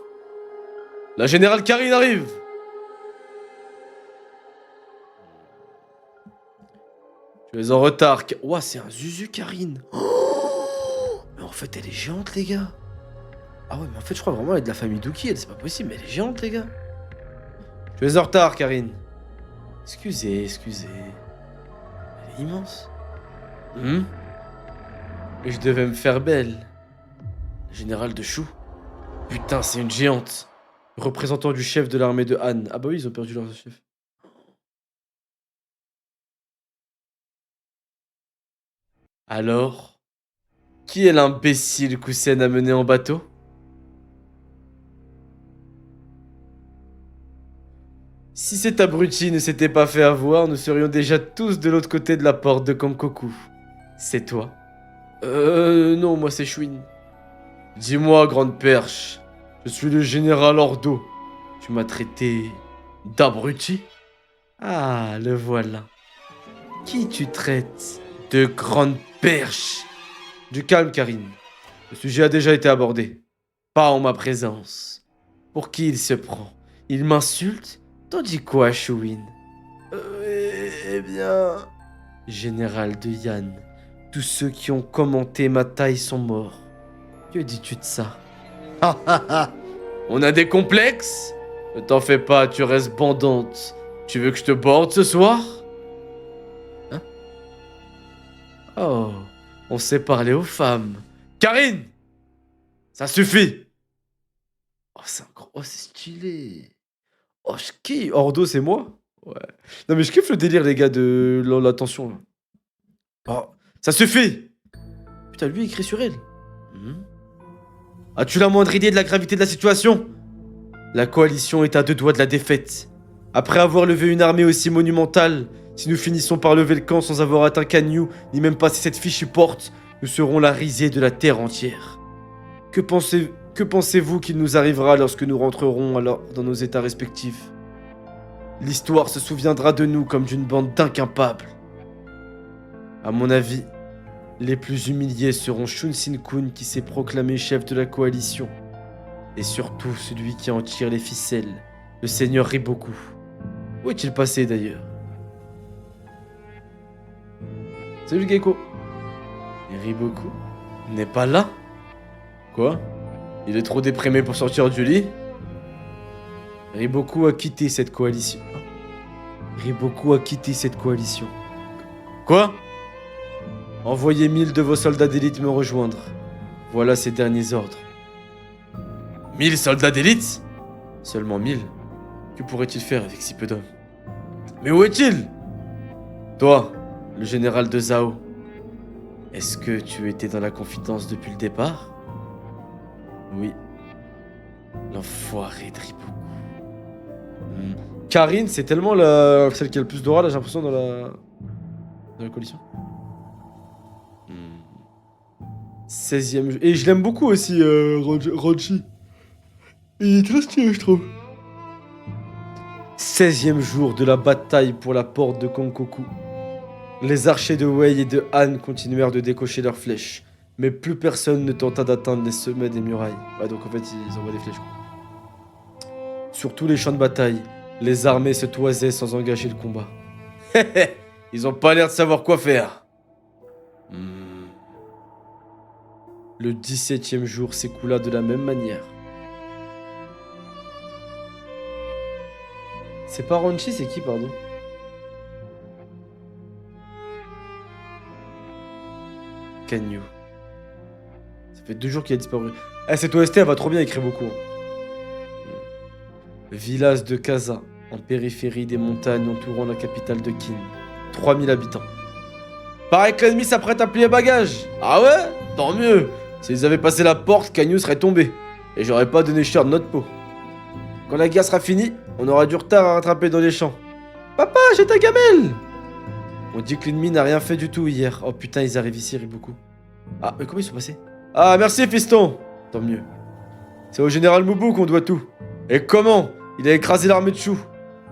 La générale Karine arrive! Tu es en retard. Ouah, c'est un Zuzu Karine. Oh, mais en fait, elle est géante, les gars. Ah ouais, mais en fait, je crois vraiment elle est de la famille Douki. C'est pas possible, mais elle est géante, les gars. Tu es en retard, Karine. Excusez. Elle est immense. Et je devais me faire belle. Le général de Shu. Putain, c'est une géante. Représentant du chef de l'armée de Han. Ah bah oui, ils ont perdu leur chef. Alors, qui est l'imbécile qu'Hussein a mené en bateau? Si cet abruti ne s'était pas fait avoir, nous serions déjà tous de l'autre côté de la porte de Kamkoku. C'est toi? Non, moi c'est Chouin. Dis-moi, grande perche, Je suis le général Ordo. Tu m'as traité d'abruti? Ah, le voilà. Qui tu traites de grande perche? Du calme, Karine. Le sujet a déjà été abordé. Pas en ma présence. Pour qui il se prend? Il m'insulte? T'en dis quoi, Chouin? Eh bien... Général de Yann, tous ceux qui ont commenté ma taille sont morts. Que dis-tu de ça? On a des complexes? Ne t'en fais pas, tu restes bandante. Tu veux que je te borde ce soir? Hein? Oh, on sait parler aux femmes. Karine! Ça suffit! Oh, oh, c'est stylé. Oh, je kiffe. Ordo, c'est moi? Ouais. Non, mais je kiffe le délire, les gars, de l'attention, là. Oh, ça suffit! Putain, lui, il écrit sur elle. As-tu la moindre idée de la gravité de la situation? La coalition est à 2 doigts de la défaite. Après avoir levé une armée aussi monumentale, si nous finissons par lever le camp sans avoir atteint Canyon, ni même passé cette fichue porte, nous serons la risée de la terre entière. Que pensez-vous qu'il nous arrivera lorsque nous rentrerons alors dans nos états respectifs? L'histoire se souviendra de nous comme d'une bande d'incapables. À mon avis, les plus humiliés seront Shun Sin-kun qui s'est proclamé chef de la coalition. Et surtout celui qui en tire les ficelles, le seigneur Riboku. Où est-il passé d'ailleurs? Salut le gecko. Et Riboku n'est pas là? Quoi? Il est trop déprimé pour sortir du lit? Riboku a quitté cette coalition. Riboku a quitté cette coalition. Quoi? Envoyez 1000 de vos soldats d'élite me rejoindre. Voilà ses derniers ordres. 1000 soldats d'élite? Seulement 1000? Que pourrait-il faire avec si peu d'hommes? Mais où est-il? Toi, le général de Zhao. Est-ce que tu étais dans la confidence depuis le départ? Oui. L'enfoiré de Riboku. Karine, c'est tellement celle qui a le plus d'aura, là, j'ai l'impression, dans la coalition. 16e jeu. Et je l'aime beaucoup aussi, Roji. Il est très stylé, je trouve. 16e jour de la bataille pour la porte de Konkoku. Les archers de Wei et de Han continuèrent de décocher leurs flèches, mais plus personne ne tenta d'atteindre les sommets des murailles. Ouais, donc en fait, ils envoient des flèches, quoi. Sur tous les champs de bataille, les armées se toisaient sans engager le combat. Ils ont pas l'air de savoir quoi faire. Le 17e jour s'écoula de la même manière. C'est pas Ronchi, c'est qui, pardon? Kanyu. Ça fait 2 jours qu'il a disparu. Eh, cette OST, elle va trop bien écrire beaucoup. Village de Kaza, en périphérie des montagnes entourant la capitale de Kin. 3000 habitants. Paraît que l'ennemi s'apprête à plier bagage. Ah ouais? Tant mieux. S'ils avaient passé la porte, Kanyu serait tombé. Et j'aurais pas donné cher de notre peau. Quand la guerre sera finie, on aura du retard à rattraper dans les champs. Papa, j'ai ta gamelle! On dit que l'ennemi n'a rien fait du tout hier. Oh putain, ils arrivent ici, Riboku. Ah, mais comment ils sont passés? Ah, merci, fiston! Tant mieux. C'est au général Mubu qu'on doit tout. Et comment? Il a écrasé l'armée de Shu.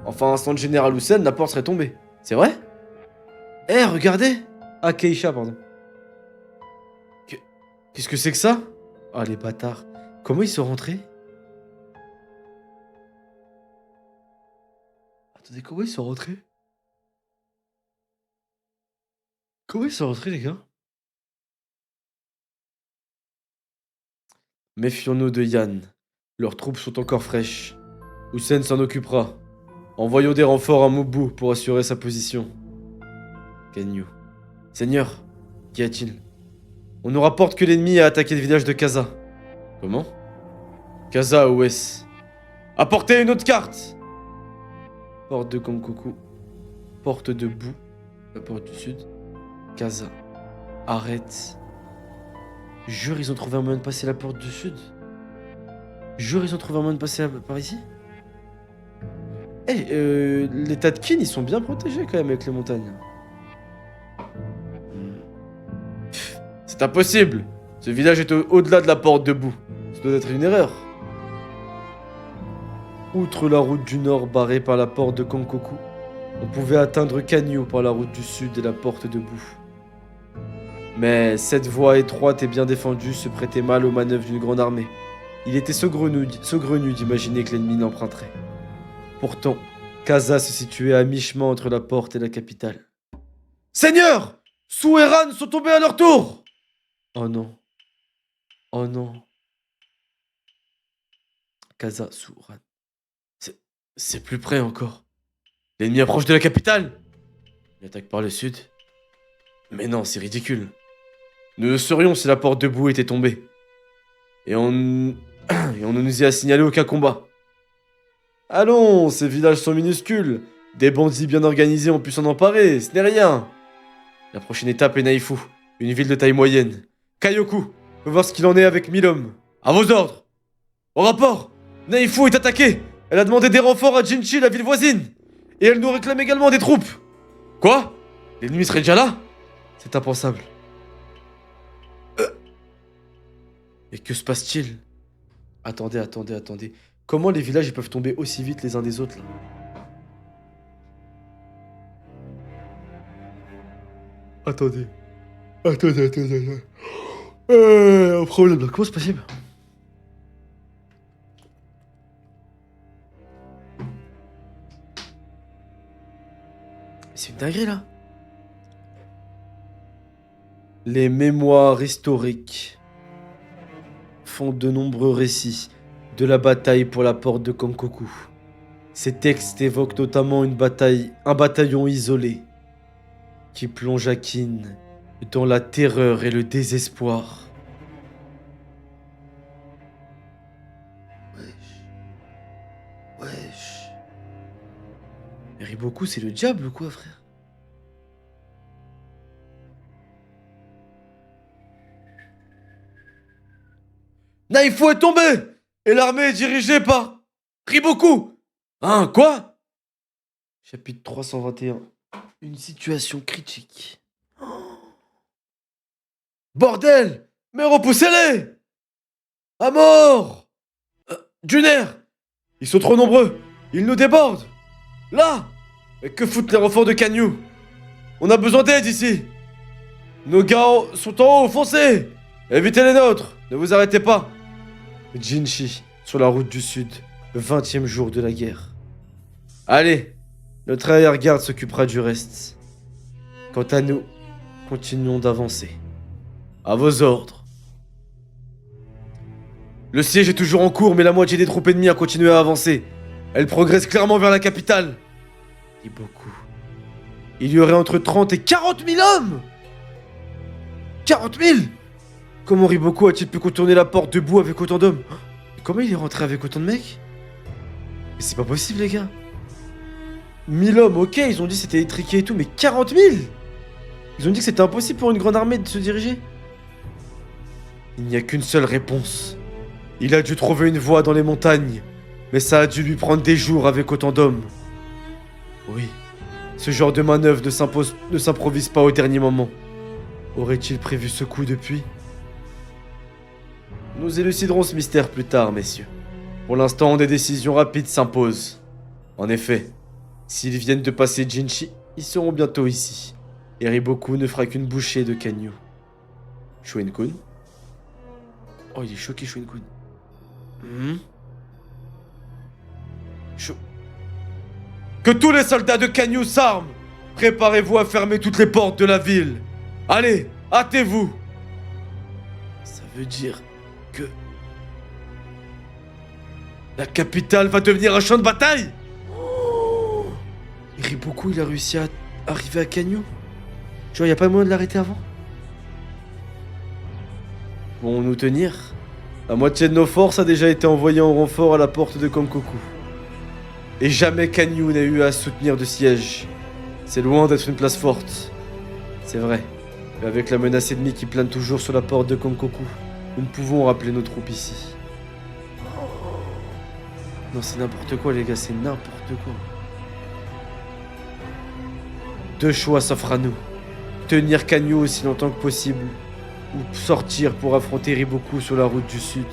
Enfin, sans le général Hussein, la porte serait tombée. C'est vrai? Eh, regardez! Ah, Keisha, pardon. Qu'est-ce que c'est que ça? Ah, les bâtards. Comment ils sont rentrés? Attendez, comment ils sont rentrés? Comment ils sont rentrés, les gars? Méfions-nous de Yann. Leurs troupes sont encore fraîches. Hussein s'en occupera. Envoyons des renforts à Mubu pour assurer sa position. Kanyu. Seigneur, qu'y a-t-il? On nous rapporte que l'ennemi a attaqué le village de Kaza. Comment? Kaza OS. Apportez une autre carte! Porte de Konkoku. Porte de Bou. La porte du sud. Kaza. Arrête. Jure, ils ont trouvé un moyen de passer la porte du sud. Jure, ils ont trouvé un moyen de passer par ici. Eh, les Tatkin, ils sont bien protégés quand même avec les montagnes. C'est impossible. Ce village est au-delà de la porte de Bou. Ça doit être une erreur. Outre la route du nord barrée par la porte de Kankoku, on pouvait atteindre Kanyu par la route du sud et la porte de boue. Mais cette voie étroite et bien défendue se prêtait mal aux manœuvres d'une grande armée. Il était saugrenu d'imaginer que l'ennemi l'emprunterait. Pourtant, Kaza se situait à mi-chemin entre la porte et la capitale. Seigneur! Su et Ran sont tombés à leur tour! Oh non. Oh non. Kaza, Su, Ran. C'est plus près encore. L'ennemi approche de la capitale. Il attaque par le sud. Mais non, c'est ridicule. Nous le serions si la porte de boue était tombée. Et on ne nous y a signalé aucun combat. Allons, ces villages sont minuscules. Des bandits bien organisés ont pu s'en emparer, ce n'est rien. La prochaine étape est Naifu, une ville de taille moyenne. Kaioku, faut voir ce qu'il en est avec 1000 hommes. À vos ordres. Au rapport, Naifu est attaquée. Elle a demandé des renforts à Jinchi, la ville voisine. Et elle nous réclame également des troupes. Quoi? L'ennemi serait déjà là? C'est impensable. Et que se passe-t-il? Attendez. Comment les villages ils peuvent tomber aussi vite les uns des autres là? Attendez. Un problème là, comment c'est possible? C'est une dinguerie là. Les mémoires historiques font de nombreux récits de la bataille pour la porte de Kankoku. Ces textes évoquent notamment un bataillon isolé qui plonge Akin dans la terreur et le désespoir. Wesh. Riboku, c'est le diable ou quoi, frère? Naifu est tombé! Et l'armée est dirigée par Riboku! Hein, quoi? Chapitre 321. Une situation critique. Bordel! Mais repoussez-les! À mort! Juner! Ils sont trop nombreux! Ils nous débordent! Là! Mais que foutent les renforts de Kanyu? On a besoin d'aide ici! Nos gars sont en haut, foncez! Évitez les nôtres! Ne vous arrêtez pas! Jinchi, sur la route du sud, 20e jour de la guerre. Allez, notre arrière-garde s'occupera du reste. Quant à nous, continuons d'avancer. À vos ordres. Le siège est toujours en cours, mais la moitié des troupes ennemies a continué à avancer. Elle progresse clairement vers la capitale. Et beaucoup. Il y aurait entre 30 et 40 000 hommes! 40 000! Comment Riboku a-t-il pu contourner la porte debout avec autant d'hommes? Comment il est rentré avec autant de mecs? Mais c'est pas possible, les gars. 1000 hommes, ok, ils ont dit c'était étriqué et tout, mais 40 000! Ils ont dit que c'était impossible pour une grande armée de se diriger. Il n'y a qu'une seule réponse. Il a dû trouver une voie dans les montagnes, mais ça a dû lui prendre des jours avec autant d'hommes. Oui, ce genre de manœuvre ne s'improvise pas au dernier moment. Aurait-il prévu ce coup depuis? Nous éluciderons ce mystère plus tard, messieurs. Pour l'instant, des décisions rapides s'imposent. En effet, s'ils viennent de passer Jinchi, ils seront bientôt ici. Et Riboku ne fera qu'une bouchée de Kanyu. Shuenkun? Oh, il est choqué, Shuenkun. Que tous les soldats de Kanyu s'arment! Préparez-vous à fermer toutes les portes de la ville! Allez, hâtez-vous! Ça veut dire que... la capitale va devenir un champ de bataille! Oh! Riboku, il a réussi à arriver à Kanyu? Genre, y a pas moyen de l'arrêter avant? Vont nous tenir? La moitié de nos forces a déjà été envoyée en renfort à la porte de Kankoku. Et jamais Kanyu n'a eu à soutenir de siège. C'est loin d'être une place forte. C'est vrai. Mais avec la menace ennemie qui plane toujours sur la porte de Kankoku, nous ne pouvons rappeler nos troupes ici. Non, c'est n'importe quoi, les gars, c'est n'importe quoi. Deux choix s'offrent à nous. Tenir Kanyu aussi longtemps que possible, ou sortir pour affronter Riboku sur la route du sud.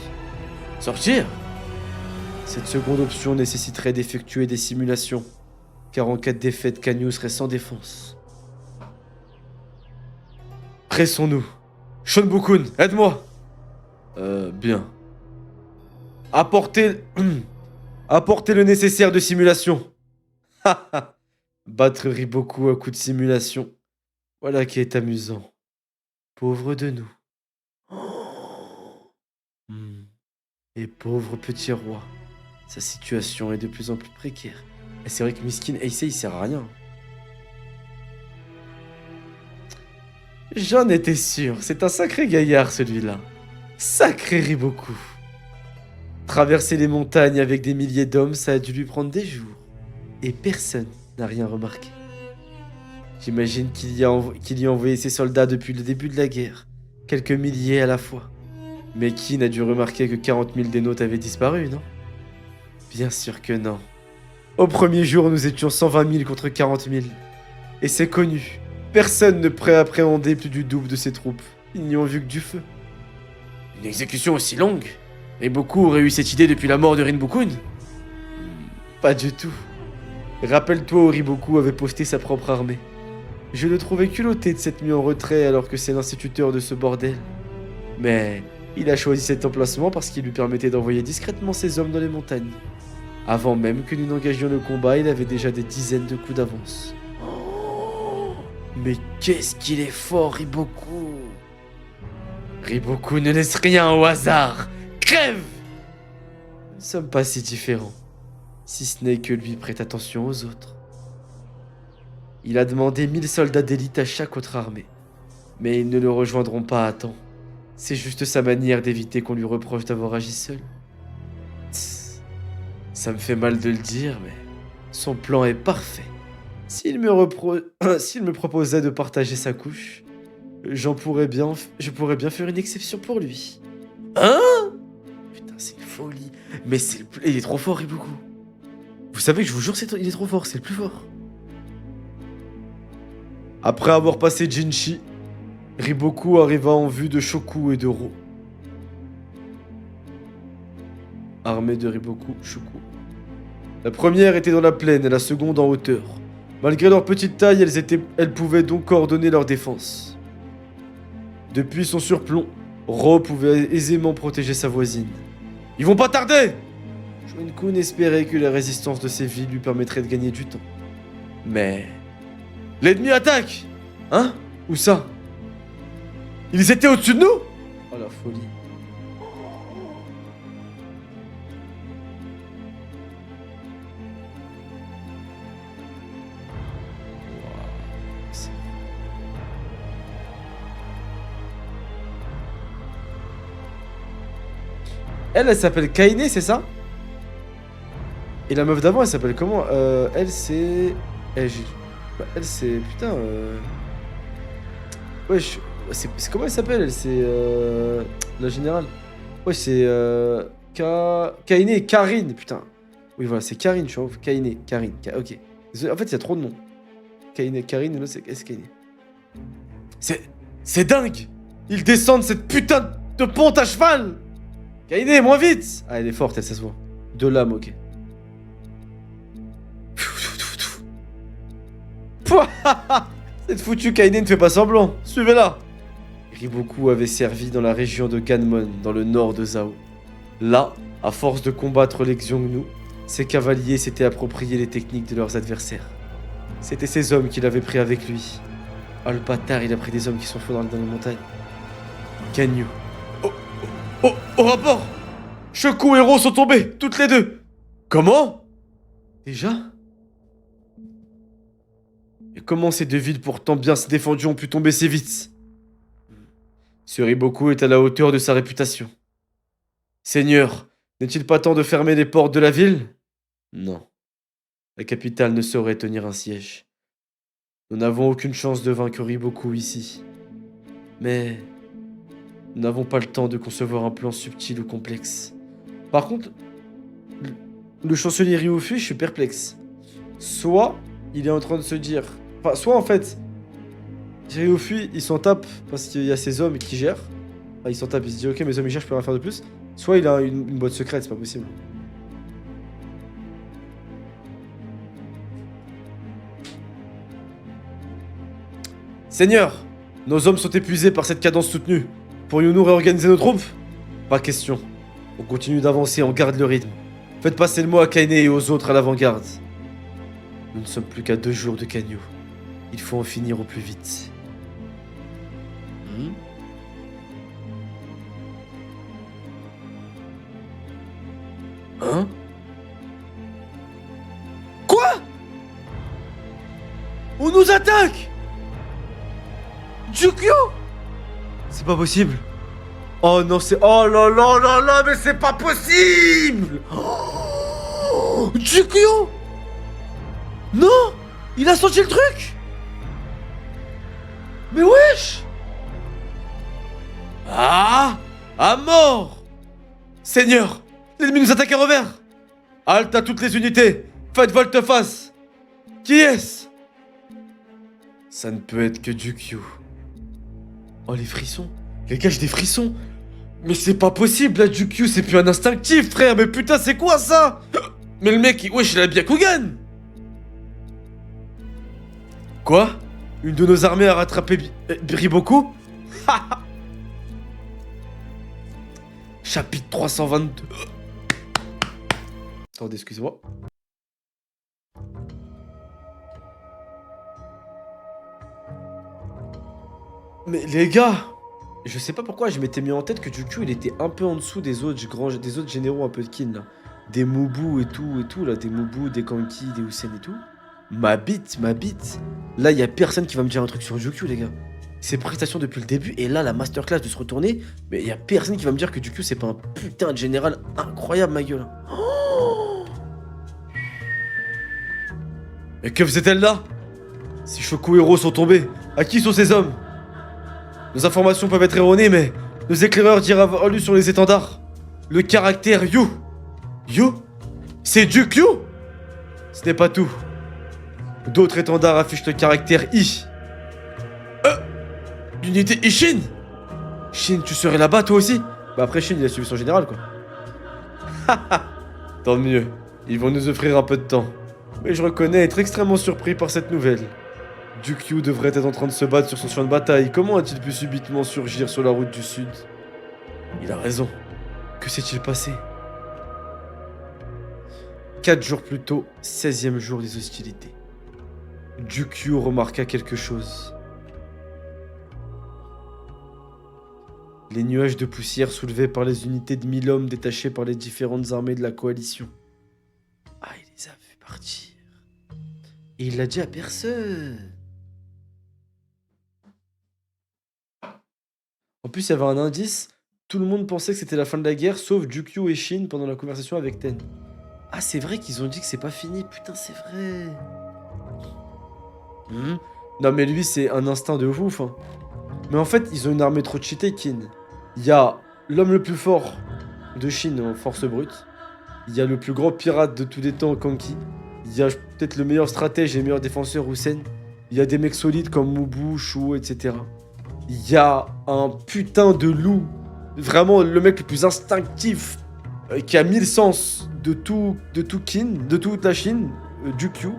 Sortir? Cette seconde option nécessiterait d'effectuer des simulations, car en cas de défaite, Kanyu serait sans défense. Pressons-nous. Shunbokun, aide-moi. Bien. Apportez... Apportez le nécessaire de simulation. Haha. Battre Riboku à coup de simulation. Voilà qui est amusant. Pauvre de nous. Et pauvre petit roi. Sa situation est de plus en plus précaire. Et c'est vrai que Miskin Heisei, il sert à rien. J'en étais sûr, c'est un sacré gaillard celui-là. Sacré Riboku. Traverser les montagnes avec des milliers d'hommes, ça a dû lui prendre des jours. Et personne n'a rien remarqué. J'imagine qu'il y a envoyé ses soldats depuis le début de la guerre. Quelques milliers à la fois. Mais qui n'a dû remarquer que 40 000 des nôtres avaient disparu, non? Bien sûr que non. Au premier jour, nous étions 120 000 contre 40 000. Et c'est connu. Personne ne préappréhendait plus du double de ses troupes. Ils n'y ont vu que du feu. Une exécution aussi longue? Et beaucoup auraient eu cette idée depuis la mort de Rinbokun? Pas du tout. Rappelle-toi où Riboku avait posté sa propre armée. Je le trouvais culotté de s'être mis en retrait alors que c'est l'instituteur de ce bordel. Mais il a choisi cet emplacement parce qu'il lui permettait d'envoyer discrètement ses hommes dans les montagnes. Avant même que nous n'engagions le combat, il avait déjà des dizaines de coups d'avance. Oh, mais qu'est-ce qu'il est fort, Riboku! Riboku ne laisse rien au hasard! Crève! Nous ne sommes pas si différents, si ce n'est que lui prête attention aux autres. Il a demandé 1000 soldats d'élite à chaque autre armée, mais ils ne le rejoindront pas à temps. C'est juste sa manière d'éviter qu'on lui reproche d'avoir agi seul. Tss, ça me fait mal de le dire, mais son plan est parfait. S'il me proposait de partager sa couche, je pourrais bien faire une exception pour lui. Hein? Putain, c'est une folie. Mais il est trop fort, Riboku. Vous savez que je vous jure, il est trop fort, c'est le plus fort. Après avoir passé Jinchi, Riboku arriva en vue de Shoku et de Ro. Armée de Riboku, Shoku. La première était dans la plaine et la seconde en hauteur. Malgré leur petite taille, elles pouvaient donc coordonner leur défense. Depuis son surplomb, Ro pouvait aisément protéger sa voisine. Ils vont pas tarder! Shun-kun espérait que la résistance de ces villes lui permettrait de gagner du temps. Mais... l'ennemi attaque! Hein? Où ça? Ils étaient au-dessus de nous? Oh la folie. Elle s'appelle Kaine, c'est ça? Et la meuf d'avant, elle s'appelle comment? Elle, c'est... Elle, c'est... Putain, wesh, c'est comment elle s'appelle? Elle, c'est... La générale. Wesh, c'est... Kaine, Karine, putain. Oui, voilà, c'est Karine, je trouve. Kaine, Karine, ok. En fait, il y a trop de noms. Kaine, Karine, et là, c'est Kaine. C'est dingue! Ils descendent cette putain de pente à cheval! Kaine, moins vite! Ah, elle est forte, elle, ça se voit. De l'âme, ok. Cette foutue Kaine ne fait pas semblant. Suivez-la! Riboku avait servi dans la région de Ganmon, dans le nord de Zhao. Là, à force de combattre les Xiongnu, ses cavaliers s'étaient appropriés les techniques de leurs adversaires. C'étaient ces hommes qu'il avait pris avec lui. Oh, le bâtard, il a pris des hommes qui sont fous dans les montagnes. Ganyu. Au rapport! Shoku et Ro sont tombés, toutes les deux! Comment? Déjà? Et comment ces deux villes pourtant bien se défendues ont pu tomber si vite? Ce Riboku est à la hauteur de sa réputation. Seigneur, n'est-il pas temps de fermer les portes de la ville? Non. La capitale ne saurait tenir un siège. Nous n'avons aucune chance de vaincre Riboku ici. Mais... nous n'avons pas le temps de concevoir un plan subtil ou complexe. Par contre, le chancelier Ryufu, je suis perplexe. Soit il est en train de se dire... Enfin, soit en fait, Ryufu, il s'en tape parce qu'il y a ses hommes qui gèrent. Enfin, il s'en tape, il se dit ok, mes hommes ils gèrent, je peux rien faire de plus. Soit il a une boîte secrète, c'est pas possible. Seigneur, nos hommes sont épuisés par cette cadence soutenue. Pourrions-nous réorganiser nos troupes? Pas question. On continue d'avancer, on garde le rythme. Faites passer le mot à Kaine et aux autres à l'avant-garde. Nous ne sommes plus qu'à 2 jours de Kanyu. Il faut en finir au plus vite. Hein? Quoi? On nous attaque! Jukyo? C'est pas possible. Oh non, c'est... Oh là là là là, mais c'est pas possible! Oh, Jukyo? Non! Il a senti le truc! Mais wesh! Ah! À mort! Seigneur! L'ennemi nous attaque à revers! Halte à toutes les unités! Faites volte-face! Qui est-ce? Ça ne peut être que Jukyo. Oh les frissons! Les gars, j'ai des frissons! Mais c'est pas possible là, Jukyo, c'est plus un instinctif, frère! Mais putain, c'est quoi ça? Mais le mec, wesh, il a bien Kugan! Quoi? Une de nos armées a rattrapé Riboku? Chapitre 322. Attendez, excusez-moi. Mais les gars, je sais pas pourquoi je m'étais mis en tête que Jukyo il était un peu en dessous des autres généraux un peu de kin là. Des Mubu et tout là, des Mubu, des Kanki, des Usen et tout. Ma bite. Là, y a personne qui va me dire un truc sur Jukyo, les gars. Ses prestations depuis le début, et là, la masterclass de se retourner, mais y a personne qui va me dire que Jukyo, c'est pas un putain de général incroyable, ma gueule. Oh, mais que faisait-elle là? Si Shoku Hero sont tombés, à qui sont ces hommes? Nos informations peuvent être erronées, mais nos éclaireurs dirent avoir lu sur les étendards le caractère Yu. Yu? C'est Jukyo? Ce n'est pas tout. D'autres étendards affichent le caractère I. L'unité Ishin? Shin, tu serais là-bas toi aussi? Bah après Shin, il a suivi son général quoi. Tant mieux, ils vont nous offrir un peu de temps. Mais je reconnais être extrêmement surpris par cette nouvelle. Jukyo devrait être en train de se battre sur son champ de bataille. Comment a-t-il pu subitement surgir sur la route du sud? Il a raison. Que s'est-il passé? 4 jours plus tôt, 16e jour des hostilités. Jukyo remarqua quelque chose. Les nuages de poussière soulevés par les unités de 1000 hommes détachés par les différentes armées de la coalition. Ah, il les a vus partir. Et il l'a dit à personne. En plus, il y avait un indice. Tout le monde pensait que c'était la fin de la guerre, sauf Jukyo et Shin pendant la conversation avec Ten. Ah, c'est vrai qu'ils ont dit que c'est pas fini. Putain, c'est vrai. Non, mais lui, c'est un instinct de ouf. Hein. Mais en fait, ils ont une armée trop cheatée, Kin. Il y a l'homme le plus fort de Shin en force brute. Il y a le plus grand pirate de tous les temps, Kanki. Il y a peut-être le meilleur stratège et le meilleur défenseur, Usen. Il y a des mecs solides comme Mubu, Shuo, etc. Il y a un putain de loup. Vraiment le mec le plus instinctif. Qui a 1000 sens de tout Kin, de toute la Chine. Jukyo.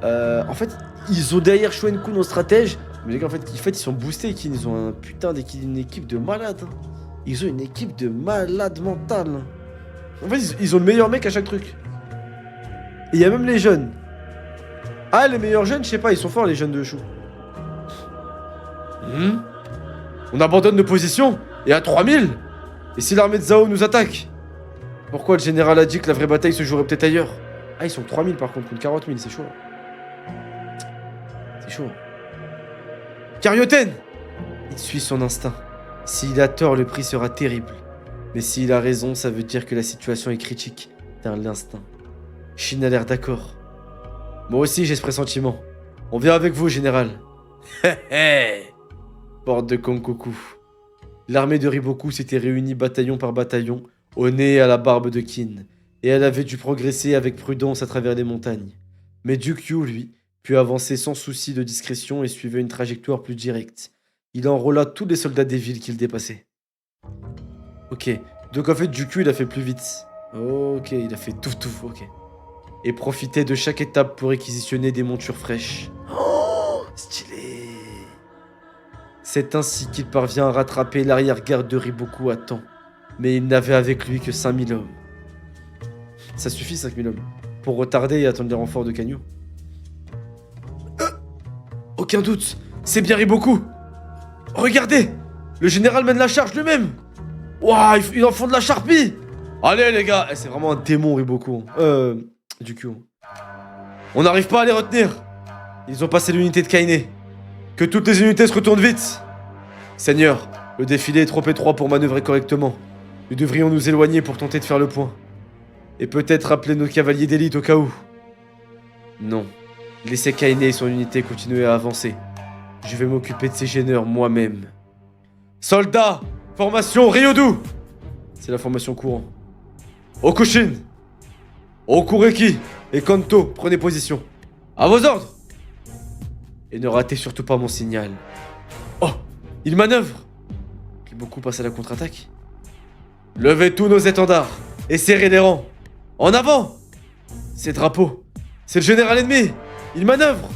En fait, ils ont derrière Shoenkun en stratège. Mais les gars, en fait, ils sont boostés, Kin. Ils ont un putain une équipe de malades. Hein. Ils ont une équipe de malades mentales. Hein. En fait, ils ont le meilleur mec à chaque truc. Et il y a même les jeunes. Ah, les meilleurs jeunes, je sais pas, ils sont forts, les jeunes de Chou. On abandonne nos positions. Et à 3000. Et si l'armée de Zhao nous attaque? Pourquoi le général a dit que la vraie bataille se jouerait peut-être ailleurs? Ah, ils sont 3000 par contre, contre 40 000, c'est chaud. C'est chaud. Karyoten! Il suit son instinct. S'il a tort, le prix sera terrible. Mais s'il a raison, ça veut dire que la situation est critique. T'as l'instinct. Shin a l'air d'accord. Moi aussi, j'ai ce pressentiment. On vient avec vous, général. Hé hé! Porte de Konkoku. L'armée de Riboku s'était réunie bataillon par bataillon, au nez et à la barbe de Kin, et elle avait dû progresser avec prudence à travers les montagnes. Mais Jukyo, lui, put avancer sans souci de discrétion et suivait une trajectoire plus directe. Il enrôla tous les soldats des villes qu'il dépassait. Ok, donc en fait Jukyo il a fait plus vite. Ok, il a fait tout, ok. Et profitait de chaque étape pour réquisitionner des montures fraîches. Oh, stylé! C'est ainsi qu'il parvient à rattraper l'arrière-garde de Riboku à temps. Mais il n'avait avec lui que 5000 hommes. Ça suffit 5000 hommes. Pour retarder et attendre les renforts de Kanyu. Aucun doute, c'est bien Riboku. Regardez, le général mène la charge lui-même. Ouah, il en font de la charpie. Allez les gars, c'est vraiment un démon Riboku. Jukyu. On n'arrive pas à les retenir. Ils ont passé l'unité de Kaine. Que toutes les unités se retournent vite. Seigneur, le défilé est trop étroit pour manœuvrer correctement. Nous devrions nous éloigner pour tenter de faire le point. Et peut-être appeler nos cavaliers d'élite au cas où. Non. Laissez Kaine et son unité continuer à avancer. Je vais m'occuper de ces gêneurs moi-même. Soldats, formation Ryodu. C'est la formation courant. Okushin, Okureki et Kanto, prenez position. À vos ordres. Et ne ratez surtout pas mon signal. Oh, il manœuvre. Riboku passe à la contre-attaque. Levez tous nos étendards et serrez les rangs. En avant. Ces drapeaux, c'est le général ennemi. Il manœuvre.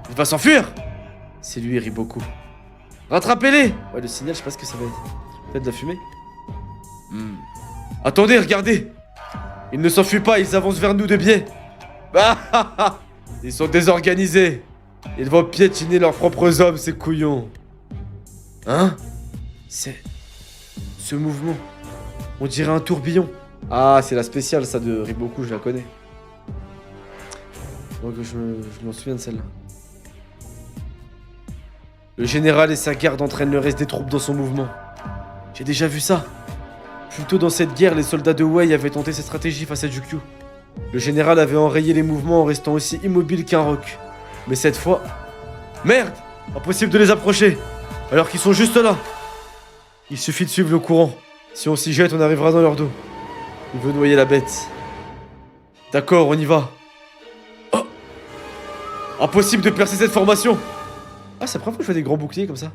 Il va s'enfuir. C'est lui, Riboku. Rattrapez-les. Ouais, le signal, je sais pas ce que ça va être. Peut-être de la fumée. Attendez, regardez. Ils ne s'enfuient pas, ils avancent vers nous de biais. Ils sont désorganisés. Ils vont piétiner leurs propres hommes, ces couillons. Hein? C'est... ce mouvement. On dirait un tourbillon. Ah, c'est la spéciale, ça, de Riboku, je la connais. Donc je m'en souviens de celle-là. Le général et sa garde entraînent le reste des troupes dans son mouvement. J'ai déjà vu ça. Plus tôt dans cette guerre, les soldats de Wei avaient tenté cette stratégie face à Jukyu. Le général avait enrayé les mouvements en restant aussi immobile qu'un roc. Mais cette fois... Merde! Impossible de les approcher, alors qu'ils sont juste là. Il suffit de suivre le courant. Si on s'y jette, on arrivera dans leur dos. Il veut noyer la bête. D'accord, on y va. Oh! Impossible de percer cette formation. Ah, c'est la première fois que je fais des grands boucliers comme ça.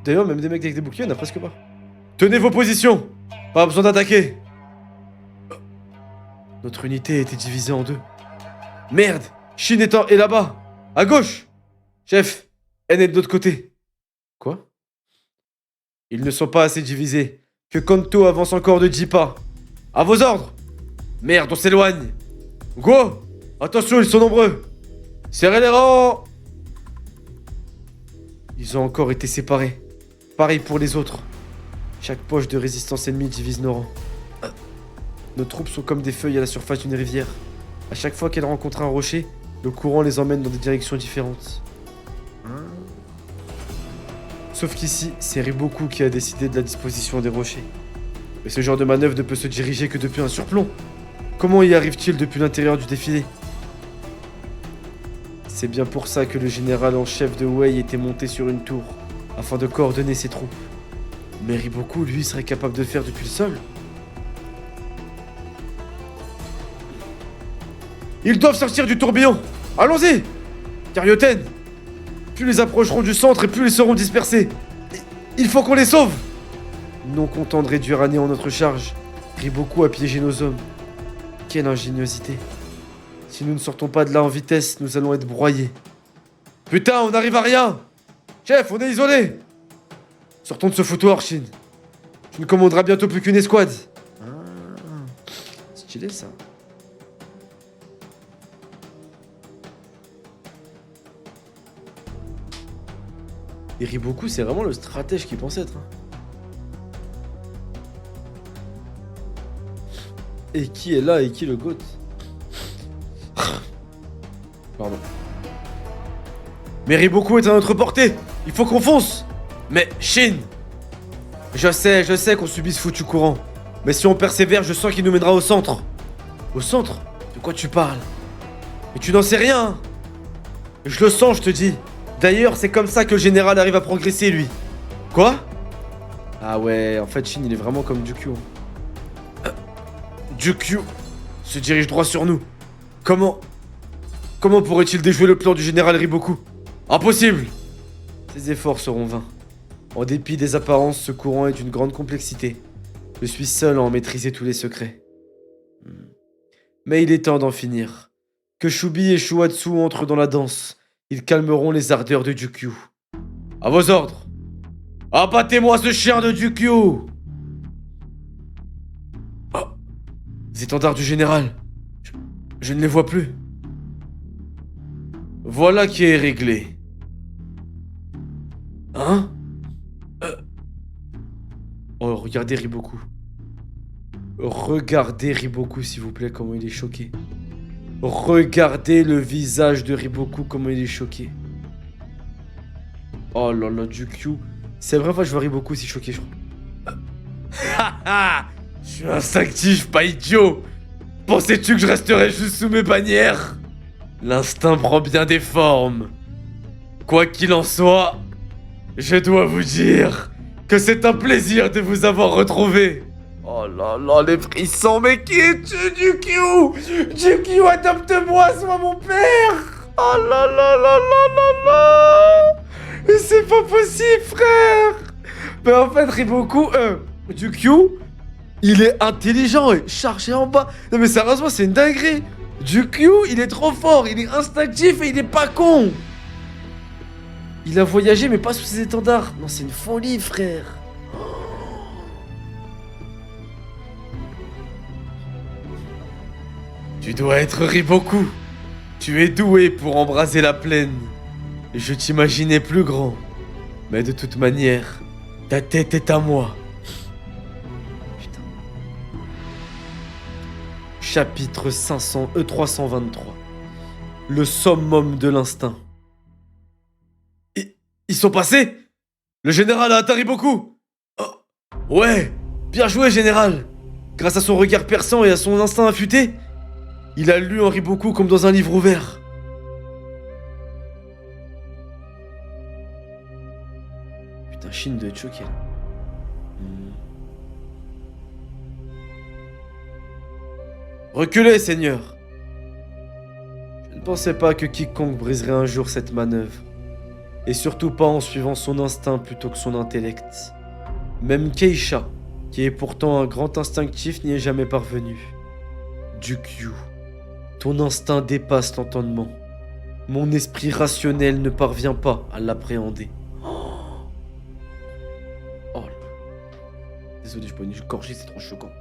D'ailleurs, même des mecs avec des boucliers, il n'y en a presque pas. Tenez vos positions. Pas besoin d'attaquer. Notre unité a été divisée en deux. Merde! Shin est là-bas. À gauche. Chef, N est de l'autre côté. Quoi? Ils ne sont pas assez divisés. Que Kanto avance encore de 10 pas. À vos ordres. Merde, on s'éloigne. Go! Attention, ils sont nombreux. Serrez les rangs. Ils ont encore été séparés. Pareil pour les autres. Chaque poche de résistance ennemie divise nos rangs. Nos troupes sont comme des feuilles à la surface d'une rivière. À chaque fois qu'elles rencontrent un rocher, le courant les emmène dans des directions différentes. Sauf qu'ici, c'est Riboku qui a décidé de la disposition des rochers. Mais ce genre de manœuvre ne peut se diriger que depuis un surplomb. Comment y arrive-t-il depuis l'intérieur du défilé? C'est bien pour ça que le général en chef de Wei était monté sur une tour, afin de coordonner ses troupes. Mais Riboku, lui, serait capable de le faire depuis le sol. Ils doivent sortir du tourbillon. Allons-y, Carioten. Plus ils approcheront du centre et plus ils seront dispersés. Il faut qu'on les sauve. Non content de réduire à néant notre charge, Riboku a piégé nos hommes. Quelle ingéniosité. Si nous ne sortons pas de là en vitesse, nous allons être broyés. Putain, on n'arrive à rien. Chef, on est isolés. Sortons de ce foutoir, Shin. Tu ne commanderas bientôt plus qu'une escouade. Ah, stylé ça. Et Riboku, c'est vraiment le stratège qu'il pense être. Et qui est là et qui le goat? Pardon. Mais Riboku est à notre portée. Il faut qu'on fonce. Mais Shin, je sais qu'on subit ce foutu courant. Mais si on persévère, je sens qu'il nous mènera au centre. Au centre? De quoi tu parles? Mais tu n'en sais rien. Je le sens, je te dis. D'ailleurs, c'est comme ça que le général arrive à progresser, lui. Quoi? Ah ouais, en fait, Shin, il est vraiment comme Jukyu. Jukyu se dirige droit sur nous. Comment pourrait-il déjouer le plan du général Riboku? Impossible! Ses efforts seront vains. En dépit des apparences, ce courant est d'une grande complexité. Je suis seul à en maîtriser tous les secrets. Mais il est temps d'en finir. Que Shubi et Shuatsu entrent dans la danse. Ils calmeront les ardeurs de Jukyu. À vos ordres! Abattez-moi ce chien de Dukyu! Oh, les étendards du général. Je ne les vois plus. Voilà qui est réglé. Hein? Oh, regardez Riboku. Regardez Riboku, s'il vous plaît, comment il est choqué. Regardez le visage de Riboku, comment il est choqué. Oh là là, Dukyu. C'est la première fois que je vois Riboku si choqué, je crois. Je suis instinctif, pas idiot. Pensais-tu que je resterais juste sous mes bannières? L'instinct prend bien des formes. Quoi qu'il en soit, je dois vous dire que c'est un plaisir de vous avoir retrouvé. Oh là là, les frissons, mais qui es-tu, Dukyu? Dukyu, adopte-moi, sois mon père. Oh là là là là là là. Mais c'est pas possible, frère. Mais en fait, Riboku, Dukyu, il est intelligent et chargé en bas. Non mais sérieusement, c'est une dinguerie. Dukyu, il est trop fort, il est instinctif et il est pas con. Il a voyagé mais pas sous ses étendards. Non, c'est une folie, frère. Tu dois être Riboku. Tu es doué pour embraser la plaine. Je t'imaginais plus grand. Mais de toute manière, ta tête est à moi. Putain. Chapitre 323. Le summum de l'instinct. Ils sont passés? Le général a atteint Riboku. Oh. Ouais, bien joué, général. Grâce à son regard perçant et à son instinct affûté, il a lu en Riboku comme dans un livre ouvert. Putain, Shin doit être choqué. Reculez, seigneur. Je ne pensais pas que quiconque briserait un jour cette manœuvre. Et surtout pas en suivant son instinct plutôt que son intellect. Même Keisha, qui est pourtant un grand instinctif, n'y est jamais parvenu. Dukyu, ton instinct dépasse l'entendement. Mon esprit rationnel ne parvient pas à l'appréhender. Oh là. Désolé, je peux une gorgée, c'est trop choquant.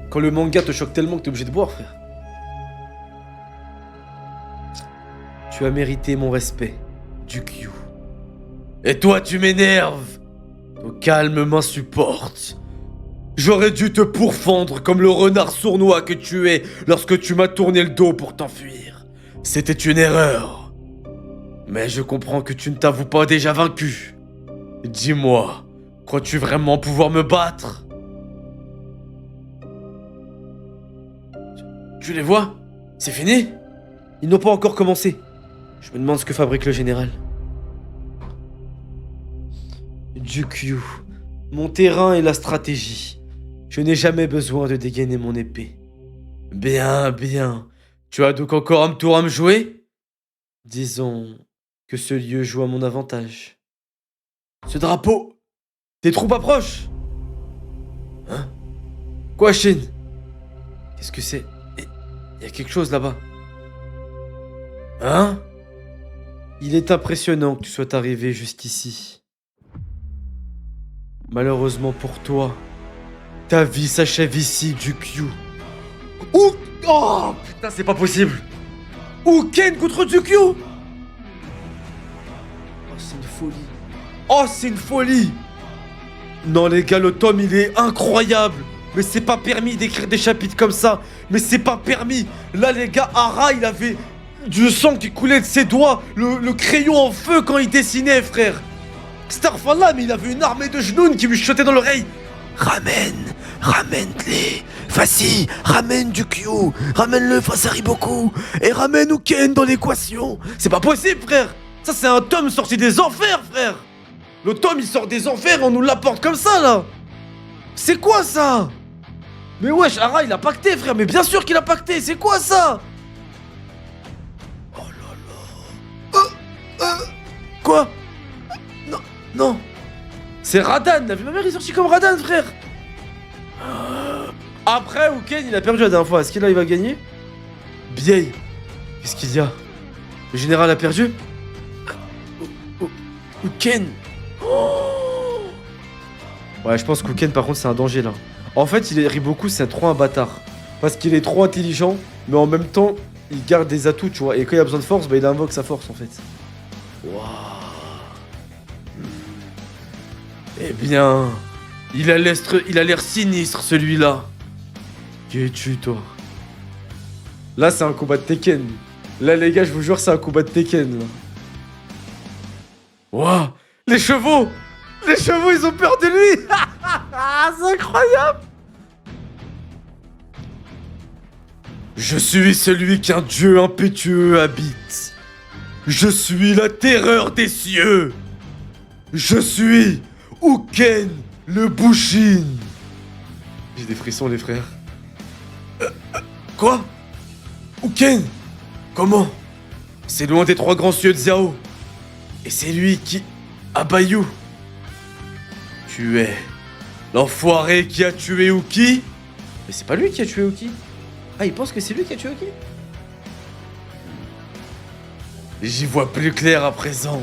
Quand le manga te choque tellement que t'es obligé de boire, frère. Tu as mérité mon respect, Dukyu. Et toi, tu m'énerves. Ton calme m'insupporte. J'aurais dû te pourfendre comme le renard sournois que tu es lorsque tu m'as tourné le dos pour t'enfuir. C'était une erreur. Mais je comprends que tu ne t'avoues pas déjà vaincu. Dis-moi, crois-tu vraiment pouvoir me battre? Tu les vois? C'est fini? Ils n'ont pas encore commencé. Je me demande ce que fabrique le général. Dukyu, mon terrain est la stratégie. Je n'ai jamais besoin de dégainer mon épée. Bien, bien. Tu as donc encore un tour à me jouer? Disons que ce lieu joue à mon avantage. Ce drapeau! Tes troupes approchent! Hein? Quoi, Shin? Qu'est-ce que c'est? Il y a quelque chose là-bas. Hein? Il est impressionnant que tu sois arrivé jusqu'ici. Malheureusement pour toi, ta vie s'achève ici, Dukyu. Ouh! Oh putain, c'est pas possible! Ken contre Dukyu! Oh, c'est une folie. Oh, c'est une folie! Non, les gars, le tome, il est incroyable! Mais c'est pas permis d'écrire des chapitres comme ça! Mais c'est pas permis! Là, les gars, Ara, il avait du sang qui coulait de ses doigts, le crayon en feu quand il dessinait, frère! Starfall, mais il avait une armée de genoux qui lui chuchotait dans l'oreille. Ramène-les. Vas-y, ramène Dukyu. Ramène-le face à Riboku. Et ramène Ken dans l'équation. C'est pas possible, frère. Ça, c'est un tome sorti des enfers, frère. Le tome, il sort des enfers et on nous l'apporte comme ça, là. C'est quoi, ça? Mais wesh, Ara, il a pacté, frère. Mais bien sûr qu'il a pacté. C'est quoi, ça? Oh là là. Quoi? Non. C'est Radan, la vie de ma mère est sortie comme Radan, frère. Après, Ken, il a perdu la dernière fois. Est-ce qu'il va gagner? Bien. Qu'est-ce qu'il y a? Le général a perdu? Uken. Oh. Ouais, je pense qu'Uken, par contre, c'est un danger, là. En fait, Riboku, c'est trop un bâtard. Parce qu'il est trop intelligent, mais en même temps, il garde des atouts, tu vois. Et quand il a besoin de force, bah, il invoque sa force, en fait. Waouh. Eh bien, il a l'air sinistre, celui-là. Qui es-tu, toi? Là, c'est un combat de Tekken. Là, les gars, je vous jure, c'est un combat de Tekken, là. Waouh. Les chevaux! Les chevaux, ils ont peur de lui. C'est incroyable. Je suis celui qu'un dieu impétueux habite. Je suis la terreur des cieux. Je suis Uken le Bushin. J'ai des frissons, les frères. Quoi? Uken? Comment? C'est loin des trois grands cieux de Zhao. Et c'est lui qui... Abayu. Tu es l'enfoiré qui a tué Uki? Mais c'est pas lui qui a tué Uki. Ah, il pense que c'est lui qui a tué Uki? J'y vois plus clair à présent.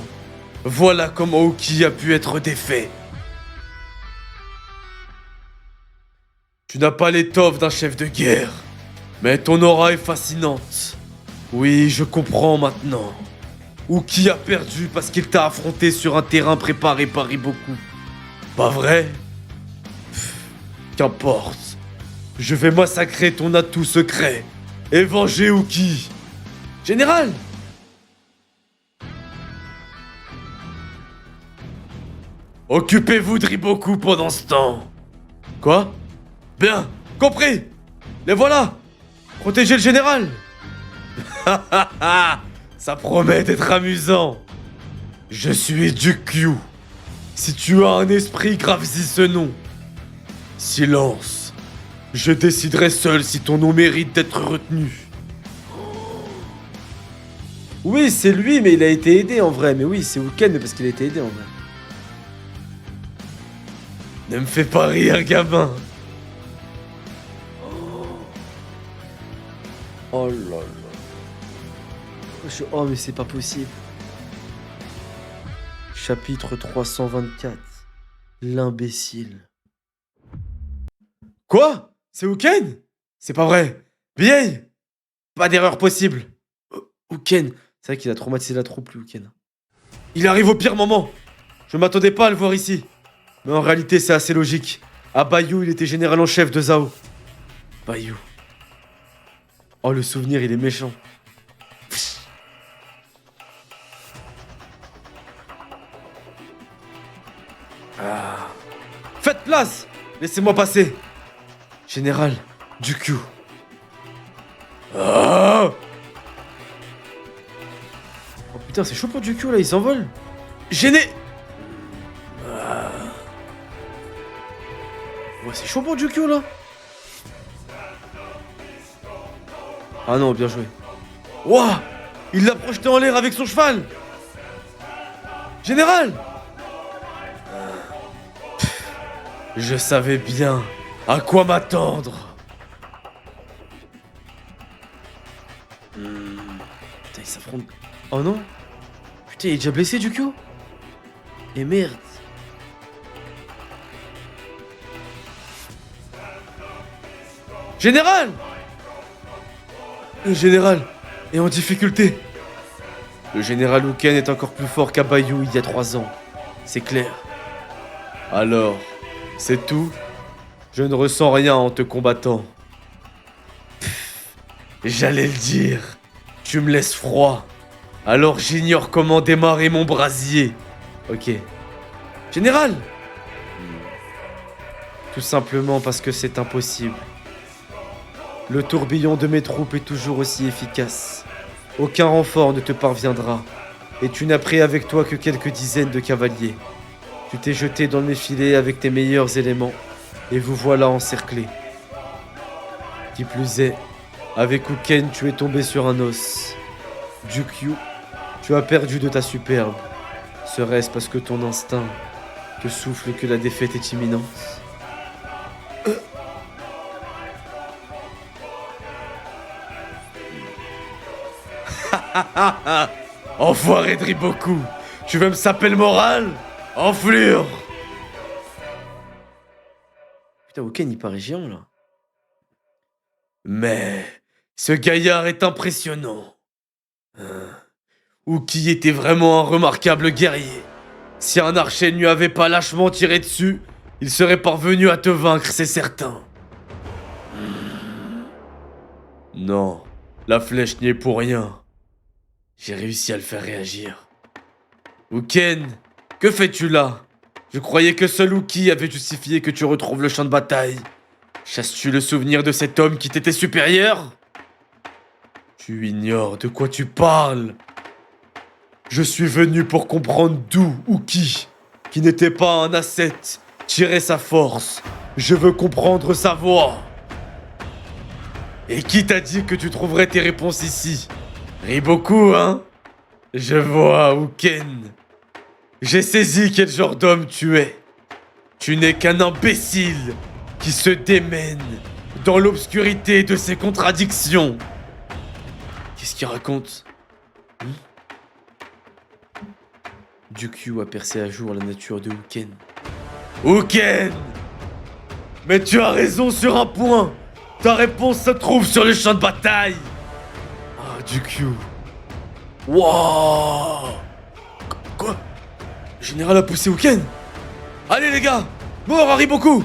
Voilà comment Uki a pu être défait. Tu n'as pas l'étoffe d'un chef de guerre, mais ton aura est fascinante. Oui, je comprends maintenant. Uki a perdu parce qu'il t'a affronté sur un terrain préparé par Riboku. Pas vrai? Qu'importe. Je vais massacrer ton atout secret et venger Uki. Général! Occupez-vous de Riboku pendant ce temps. Quoi? Bien, compris. Les voilà. Protégez le général. Ça promet d'être amusant. Je suis Jukyu. Si tu as un esprit, grave-y ce nom. Silence. Je déciderai seul si ton nom mérite d'être retenu. Oui, c'est lui, mais il a été aidé en vrai. Mais oui, c'est Uken, mais parce qu'il a été aidé en vrai. Ne me fais pas rire, gamin. Oh là là. Oh, mais c'est pas possible. Chapitre 324. L'imbécile. Quoi? C'est Uken? C'est pas vrai. Vieille! Pas d'erreur possible. Uken. C'est vrai qu'il a traumatisé la troupe, lui, Uken. Il arrive au pire moment. Je m'attendais pas à le voir ici. Mais en réalité, c'est assez logique. Abayu, il était général en chef de Zhao. Abayu. Oh, le souvenir, il est méchant. Ah. Faites place! Laissez-moi passer. Général, Jukyu. Ah. Oh putain, c'est chaud pour Jukyu là, il s'envole. Gêné. Ah. Ouais, c'est chaud pour Jukyu là. Ah non, bien joué. Ouah! Il l'a projeté en l'air avec son cheval. Général! Je savais bien à quoi m'attendre. Putain, il s'affronte. Oh non? Putain, il est déjà blessé, Jukyu? Et merde. Général! Le général est en difficulté. Le général Uken est encore plus fort qu'Abayu il y a 3 ans. C'est clair. Alors, c'est tout? Je ne ressens rien en te combattant. J'allais le dire. Tu me laisses froid. Alors j'ignore comment démarrer mon brasier. Ok. Général! Tout simplement parce que c'est impossible. Le tourbillon de mes troupes est toujours aussi efficace. Aucun renfort ne te parviendra. Et tu n'as pris avec toi que quelques dizaines de cavaliers. Tu t'es jeté dans mes filets avec tes meilleurs éléments. Et vous voilà encerclés. Qui plus est, avec Uken, tu es tombé sur un os. Jukyu, tu as perdu de ta superbe. Serait-ce parce que ton instinct te souffle que la défaite est imminente? Enfoiré de Riboku, Tu veux me saper le moral? Enflure! Putain, Uken, il paraît géant, là. Mais ce gaillard est impressionnant. Uki était vraiment un remarquable guerrier. Si un archer ne lui avait pas lâchement tiré dessus, il serait parvenu à te vaincre, c'est certain. Non, la flèche n'y est pour rien. J'ai réussi à le faire réagir. Uken, que fais-tu là? Je croyais que seul Uki avait justifié que tu retrouves le champ de bataille. Chasses-tu le souvenir de cet homme qui t'était supérieur? Tu ignores de quoi tu parles. Je suis venu pour comprendre d'où Uki, qui n'était pas un asset, tirait sa force. Je veux comprendre sa voix. Et qui t'a dit que tu trouverais tes réponses ici? Ris beaucoup, hein? Je vois, Uken. J'ai saisi quel genre d'homme tu es. Tu n'es qu'un imbécile qui se démène dans l'obscurité de ses contradictions. Qu'est-ce qu'il raconte? Dukyu a percé à jour la nature de Uken. Uken! Mais tu as raison sur un point! Ta réponse se trouve sur le champ de bataille! Ah, Dukyu. Wouah! Quoi? Le général a poussé Uken? Allez les gars! Mort à Riboku!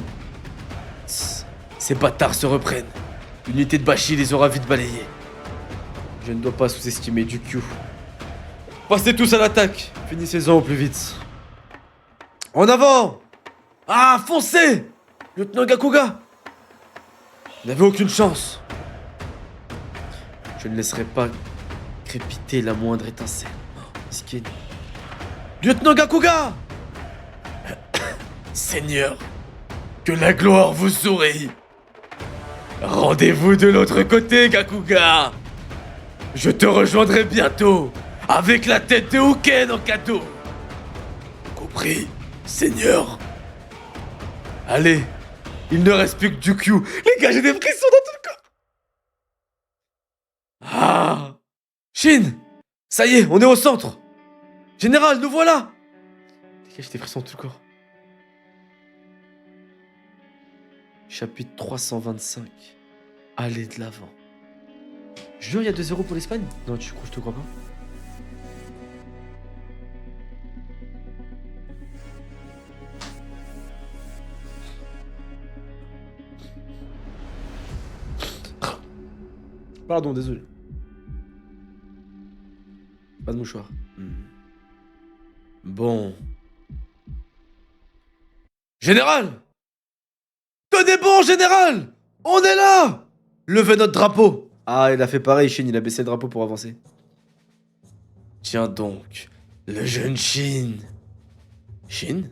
Ces bâtards se reprennent. L'unité de Bashi les aura vite balayés. Je ne dois pas sous-estimer Dukyu. Passez tous à l'attaque! Finissez-en au plus vite. En avant! Ah, foncez! Lieutenant Gakuga! Vous n'avez aucune chance. Je ne laisserai pas crépiter la moindre étincelle. Miskin. Lieutenant Gakuga! Seigneur, que la gloire vous sourie. Rendez-vous de l'autre côté, Gakuga. Je te rejoindrai bientôt, avec la tête de Uken en cadeau. Compris, Seigneur. Allez, il ne reste plus que Dukyu. Les gars, j'ai des frissons dans tout le corps. Ah! Shin! Ça y est, on est au centre. Général, nous voilà. Les gars, j'ai des frissons dans tout le corps. Chapitre 325. Aller de l'avant. Jure, il y a 2-0 pour l'Espagne? Non, je te crois pas. Pardon, désolé. Pas de mouchoir. Bon. Général! Tenez bon, général! On est là! Levez notre drapeau! Ah, il a fait pareil, Shin, il a baissé le drapeau pour avancer. Tiens donc, le jeune Shin. Shin?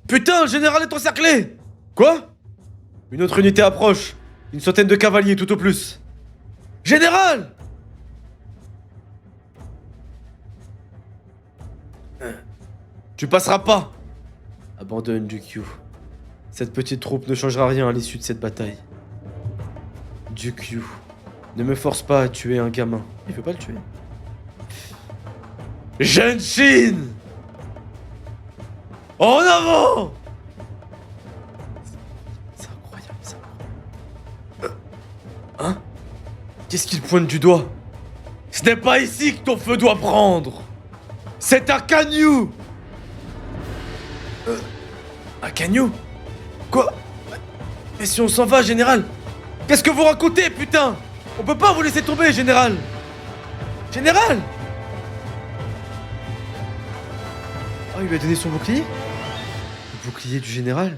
Putain, le général est encerclé! Quoi? Une autre unité approche. Une centaine de cavaliers tout au plus. Général! Tu passeras pas! Abandonne, Dukyu. Cette petite troupe ne changera rien à l'issue de cette bataille. Dukyu, ne me force pas à tuer un gamin. Il veut pas le tuer. Genshin! En avant! C'est incroyable, ça. Hein? Qu'est-ce qu'il pointe du doigt? Ce n'est pas ici que ton feu doit prendre! C'est à Kanyu! À Kanyu? Quoi? Mais si on s'en va, général? Qu'est-ce que vous racontez, putain? On peut pas vous laisser tomber, général! Général! Oh, il lui a donné son bouclier? Le bouclier du général?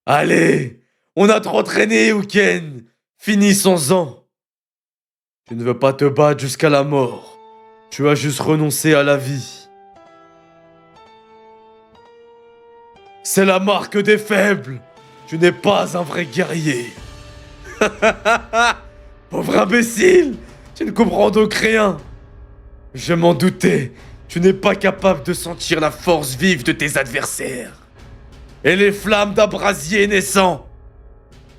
Allez! On a trop traîné, Uken! Finissons-en! Tu ne veux pas te battre jusqu'à la mort. Tu as juste renoncé à la vie. C'est la marque des faibles. Tu n'es pas un vrai guerrier. Pauvre imbécile, tu ne comprends donc rien. Je m'en doutais. Tu n'es pas capable de sentir la force vive de tes adversaires. Et les flammes d'un brasier naissant.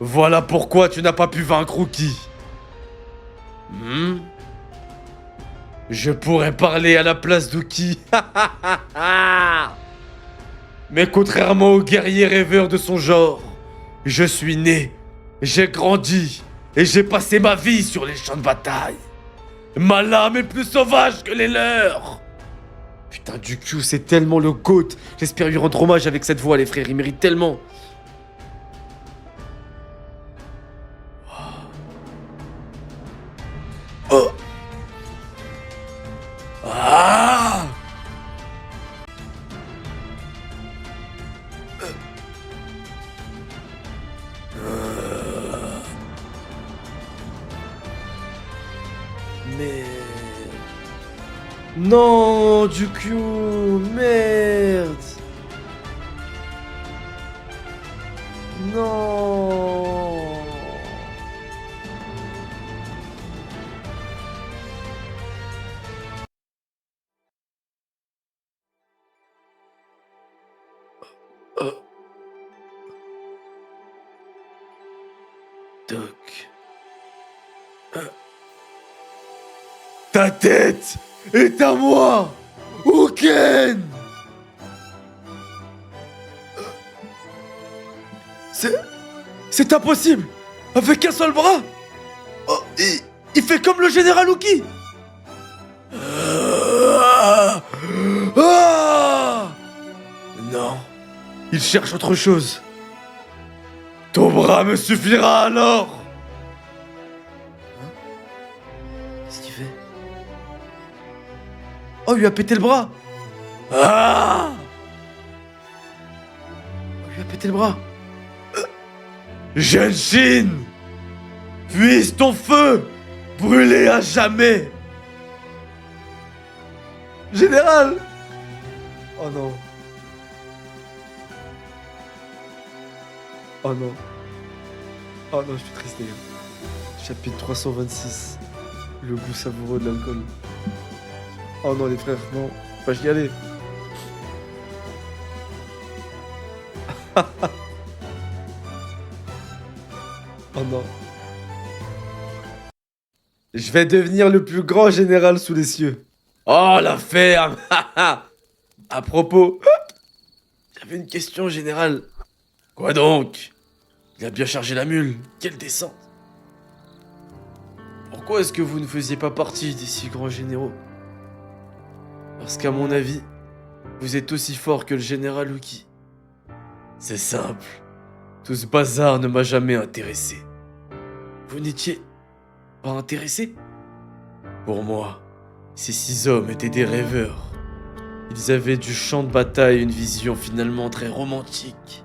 Voilà pourquoi tu n'as pas pu vaincre Uki. Je pourrais parler à la place d'Uki. Mais contrairement aux guerriers rêveurs de son genre, je suis né, j'ai grandi et j'ai passé ma vie sur les champs de bataille. Ma lame est plus sauvage que les leurs. Putain, Dukyu, c'est tellement le GOAT. J'espère lui rendre hommage avec cette voix, les frères, il mérite tellement. Oh. Ah. Mais... Non, Dukyu, merde. Non. Doc. Ta tête est à moi, Uken. C'est impossible. Avec un seul bras. Oh, il fait comme le général Uki. Non, il cherche autre chose. Ton bras me suffira alors. Qu'est-ce qu'il fait? Oh, il lui a pété le bras. Ah! Il lui a pété le bras. Genshin! Puisse ton feu brûler à jamais! Général! Oh non. Oh non. Oh non, je suis triste, les gars. Chapitre 326. Le goût savoureux de l'alcool. Oh non, les frères, non. Faut pas y aller. Oh non. Je vais devenir le plus grand général sous les cieux. Oh, la ferme. À propos, j'avais une question, général. Quoi donc? Il a bien chargé la mule. Quelle descente. Pourquoi est-ce que vous ne faisiez pas partie des si grands généraux? Parce qu'à mon avis, vous êtes aussi fort que le général Uki. C'est simple. Tout ce bazar ne m'a jamais intéressé. Vous n'étiez pas intéressé? Pour moi, ces 6 hommes étaient des rêveurs. Ils avaient du champ de bataille une vision finalement très romantique.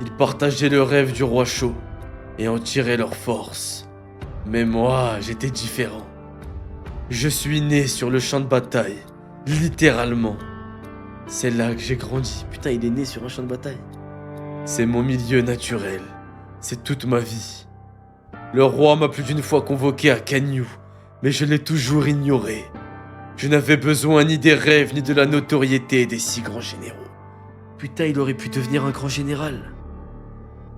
Ils partageaient le rêve du roi chaud et en tiraient leur force. Mais moi, j'étais différent. Je suis né sur le champ de bataille, littéralement. C'est là que j'ai grandi. Putain, il est né sur un champ de bataille. C'est mon milieu naturel. C'est toute ma vie. Le roi m'a plus d'une fois convoqué à Kanyu, mais je l'ai toujours ignoré. Je n'avais besoin ni des rêves ni de la notoriété des si grands généraux. Putain, il aurait pu devenir un grand général.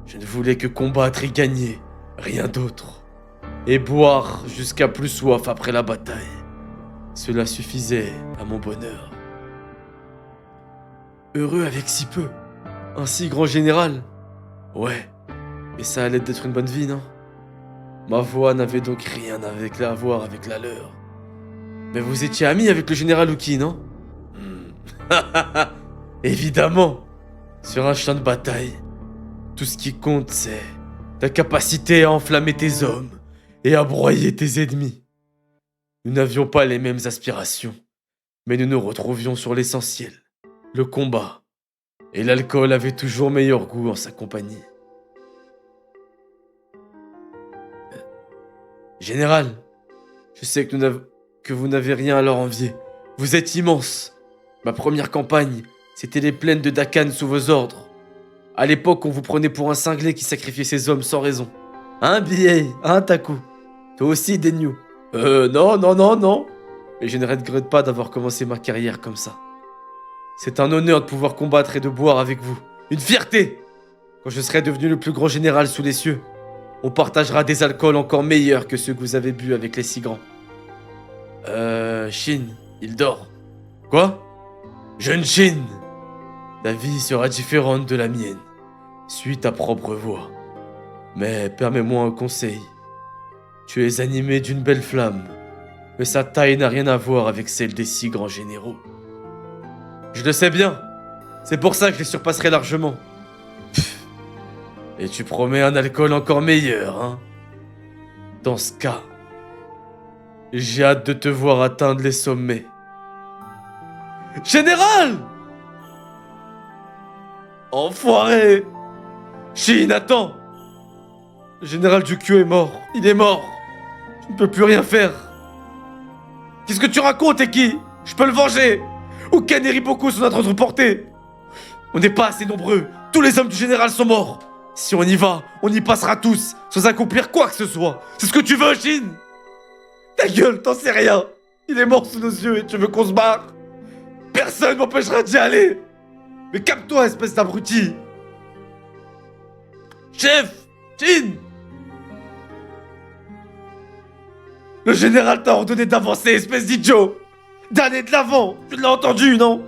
Je ne voulais que combattre et gagner, rien d'autre. Et boire jusqu'à plus soif après la bataille. Cela suffisait à mon bonheur. Heureux avec si peu. Un si grand général. Ouais, mais ça allait d'être une bonne vie, non? Ma voix n'avait donc rien à voir avec la leur. Mais vous étiez ami avec le général Uki, non? Évidemment. Sur un champ de bataille, tout ce qui compte, c'est ta capacité à enflammer tes hommes et à broyer tes ennemis. Nous n'avions pas les mêmes aspirations, mais nous nous retrouvions sur l'essentiel, le combat. Et l'alcool avait toujours meilleur goût en sa compagnie. Général, je sais que vous n'avez rien à leur envier. Vous êtes immense. Ma première campagne, c'était les plaines de Dakan sous vos ordres. À l'époque, on vous prenait pour un cinglé qui sacrifiait ses hommes sans raison. Hein, Biei? Hein, Taku? Toi aussi, Denyu? Non. Mais je ne regrette pas d'avoir commencé ma carrière comme ça. C'est un honneur de pouvoir combattre et de boire avec vous. Une fierté! Quand je serai devenu le plus grand général sous les cieux, on partagera des alcools encore meilleurs que ceux que vous avez bu avec les si grands. Shin, il dort. Quoi? Jeune Shin, ta vie sera différente de la mienne. Suis ta propre voie. Mais permets-moi un conseil. Tu es animé d'une belle flamme, mais sa taille n'a rien à voir avec celle des six grands généraux. Je le sais bien. C'est pour ça que je les surpasserai largement. Pff. Et tu promets un alcool encore meilleur, hein? Dans ce cas, j'ai hâte de te voir atteindre les sommets. Général! Enfoiré! Shin, attends! Le général Jukyu est mort. Il est mort. Je ne peux plus rien faire. Qu'est-ce que tu racontes, Eki? Je peux le venger! Uken et Riboku sont à notre portée. On n'est pas assez nombreux. Tous les hommes du général sont morts. Si on y va, on y passera tous, sans accomplir quoi que ce soit. C'est ce que tu veux, Shin? Ta gueule, t'en sais rien. Il est mort sous nos yeux et tu veux qu'on se barre? Personne m'empêchera d'y aller. Mais calme-toi, espèce d'abruti. Chef! Shin! Le général t'a ordonné d'avancer, espèce d'idiot! D'aller de l'avant! Tu l'as entendu, non?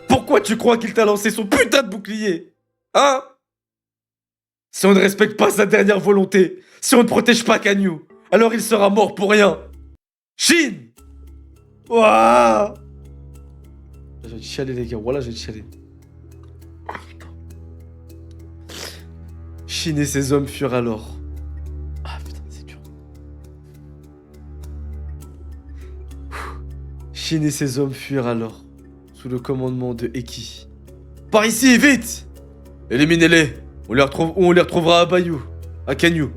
Pourquoi tu crois qu'il t'a lancé son putain de bouclier? Hein? Si on ne respecte pas sa dernière volonté, si on ne protège pas Kanyu, alors il sera mort pour rien! Shin! Ouah! Je vais te chialer, les gars, voilà, je vais te chialer. Shin et ses hommes furent alors. Ah putain, c'est dur. Shin et ses hommes fuirent alors, sous le commandement de Eki. Par ici, vite! Éliminez-les! On les retrouvera à Bayou, à Kanyu.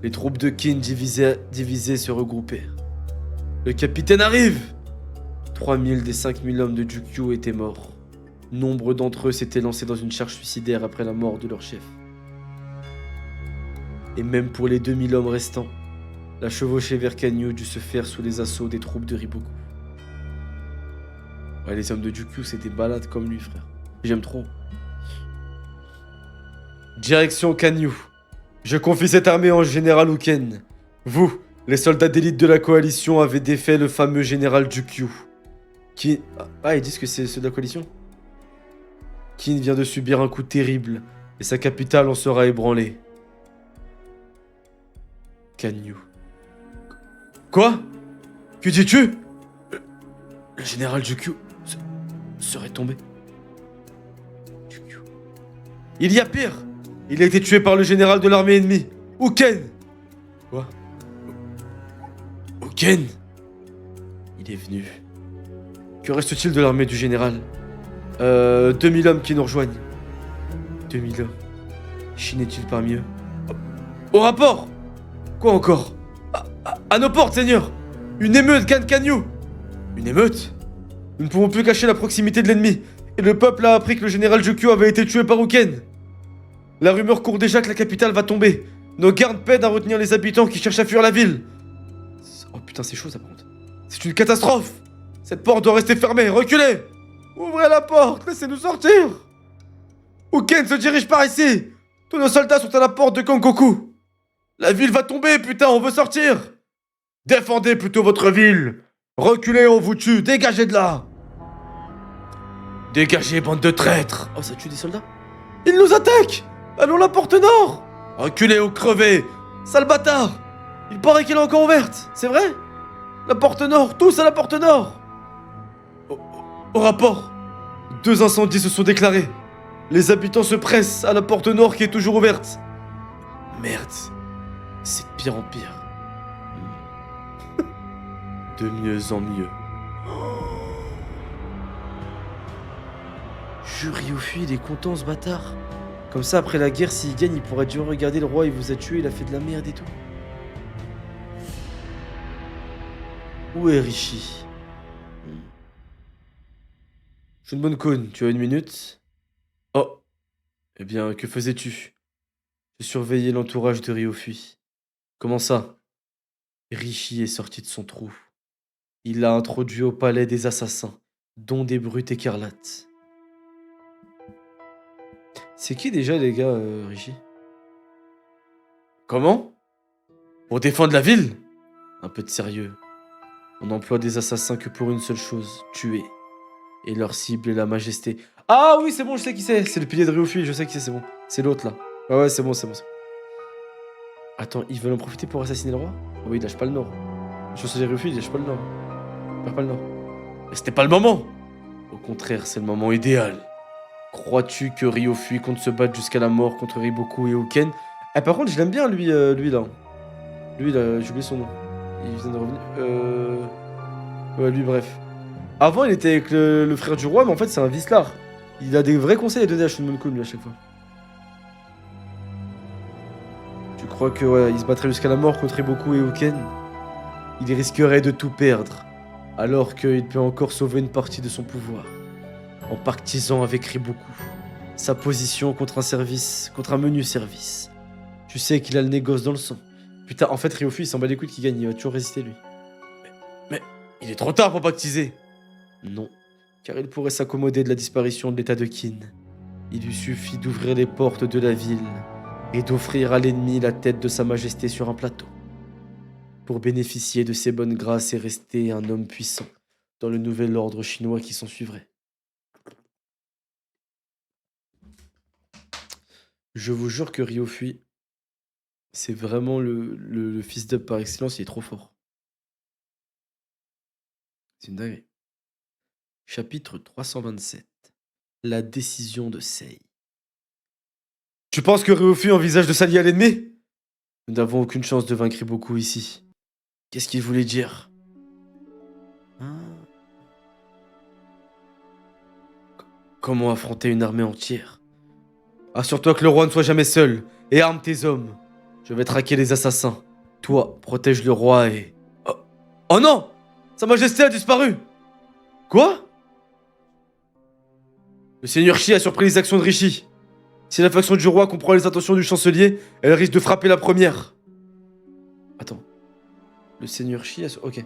Les troupes de Kin divisées se regroupèrent. Le capitaine arrive! 3000 des 5000 hommes de Jukyu étaient morts. Nombre d'entre eux s'étaient lancés dans une charge suicidaire après la mort de leur chef. Et même pour les 2000 hommes restants, la chevauchée vers Kanyu dut se faire sous les assauts des troupes de Riboku. Ouais, les hommes de Jukyu, c'était balades comme lui, frère. J'aime trop. Direction Kanyu. Je confie cette armée au général Uken. Vous, les soldats d'élite de la coalition, avez défait le fameux général Jukyu. Qui... Ah, ils disent que c'est ceux de la coalition? Kin vient de subir un coup terrible, et sa capitale en sera ébranlée. Kanyu. Quoi? Que dis-tu? Le général Jukyu serait tombé. Jukyu. Il y a pire! Il a été tué par le général de l'armée ennemie, Uken! Quoi? Uken? Il est venu. Que reste-t-il de l'armée du général? 2000 hommes qui nous rejoignent. 2000 hommes. Shin est-il parmi eux? Au rapport! Quoi encore? À nos portes, seigneur! Une émeute gagne Kanyu! Une émeute? Nous ne pouvons plus cacher la proximité de l'ennemi, et le peuple a appris que le général Jukyu avait été tué par Uken. La rumeur court déjà que la capitale va tomber. Nos gardes peinent à retenir les habitants qui cherchent à fuir la ville. Oh putain, c'est chaud ça par contre. C'est une catastrophe! Cette porte doit rester fermée, reculez! Ouvrez la porte, laissez-nous sortir! Uken se dirige par ici! Tous nos soldats sont à la porte de Kangoku! La ville va tomber, putain, on veut sortir! Défendez plutôt votre ville! Reculez, on vous tue, dégagez de là! Dégagez, bande de traîtres! Oh, ça tue des soldats? Ils nous attaquent! Allons la porte nord! Reculez ou crevez! Sale bâtard! Il paraît qu'elle est encore ouverte, c'est vrai? La porte nord, tous à la porte nord! Au rapport, 2 incendies se sont déclarés. Les habitants se pressent à la porte nord qui est toujours ouverte. Merde, c'est de pire en pire. De mieux en mieux. Ryufi, fuit, il est content ce bâtard. Comme ça, après la guerre, s'il gagne, il pourra dire regardez le roi, il vous a tué, il a fait de la merde et tout. Où est Rishi? Shunbon-kun, tu as 1 minute? Oh. Eh bien, que faisais-tu? Je surveillais l'entourage de Ryufi. Comment ça? Rishi est sorti de son trou. Il l'a introduit au palais des assassins, dont des brutes écarlates. C'est qui déjà, les gars, Rishi? Comment? Pour défendre la ville? Un peu de sérieux. On emploie des assassins que pour une seule chose, tuer. Et leur cible est la majesté. Ah oui, c'est bon, je sais qui c'est. C'est le pilier de Ryofui, je sais qui c'est bon. C'est l'autre là. Ouais, c'est bon, c'est bon. Attends, ils veulent en profiter pour assassiner le roi? Ah oui, il lâche pas le nord. Le chancelier Ryofui, il lâche pas le nord. Il perd pas le nord. Mais c'était pas le moment! Au contraire, c'est le moment idéal. Crois-tu que Ryofui compte se battre jusqu'à la mort contre Riboku et Uken? Eh, par contre, je l'aime bien, lui là. Lui là, j'ai oublié son nom. Il vient de revenir. Ouais, lui, bref. Avant, il était avec le frère du roi, mais en fait, c'est un Vislar. Il a des vrais conseils à donner à Shunmon-kun, lui, à chaque fois. Tu crois que, ouais, il se battrait jusqu'à la mort contre Riboku et Uken? Il risquerait de tout perdre, alors qu'il peut encore sauver une partie de son pouvoir. En pactisant avec Riboku. Sa position contre un menu service. Tu sais qu'il a le négoce dans le sang. Putain, en fait, Ryofui, il s'en bat les couilles qu'il gagne, il va toujours résister, lui. Mais il est trop tard pour pactiser. Non, car il pourrait s'accommoder de la disparition de l'état de Qin. Il lui suffit d'ouvrir les portes de la ville et d'offrir à l'ennemi la tête de sa majesté sur un plateau. Pour bénéficier de ses bonnes grâces et rester un homme puissant dans le nouvel ordre chinois qui s'en suivrait. Je vous jure que Ryofui, c'est vraiment le fils d'up par excellence, il est trop fort. C'est une dinguerie. Chapitre 327. La décision de Sei. Tu penses que Ryofui envisage de s'allier à l'ennemi? Nous n'avons aucune chance de vaincre beaucoup ici. Qu'est-ce qu'il voulait dire? Hein? Comment affronter une armée entière? Assure-toi que le roi ne soit jamais seul, et arme tes hommes. Je vais traquer les assassins. Toi, protège le roi et... Oh, oh non! Sa majesté a disparu! Quoi? Le seigneur Shi a surpris les actions de Rishi. Si la faction du roi comprend les intentions du chancelier, elle risque de frapper la première. Attends. Le seigneur Shi a... Ok.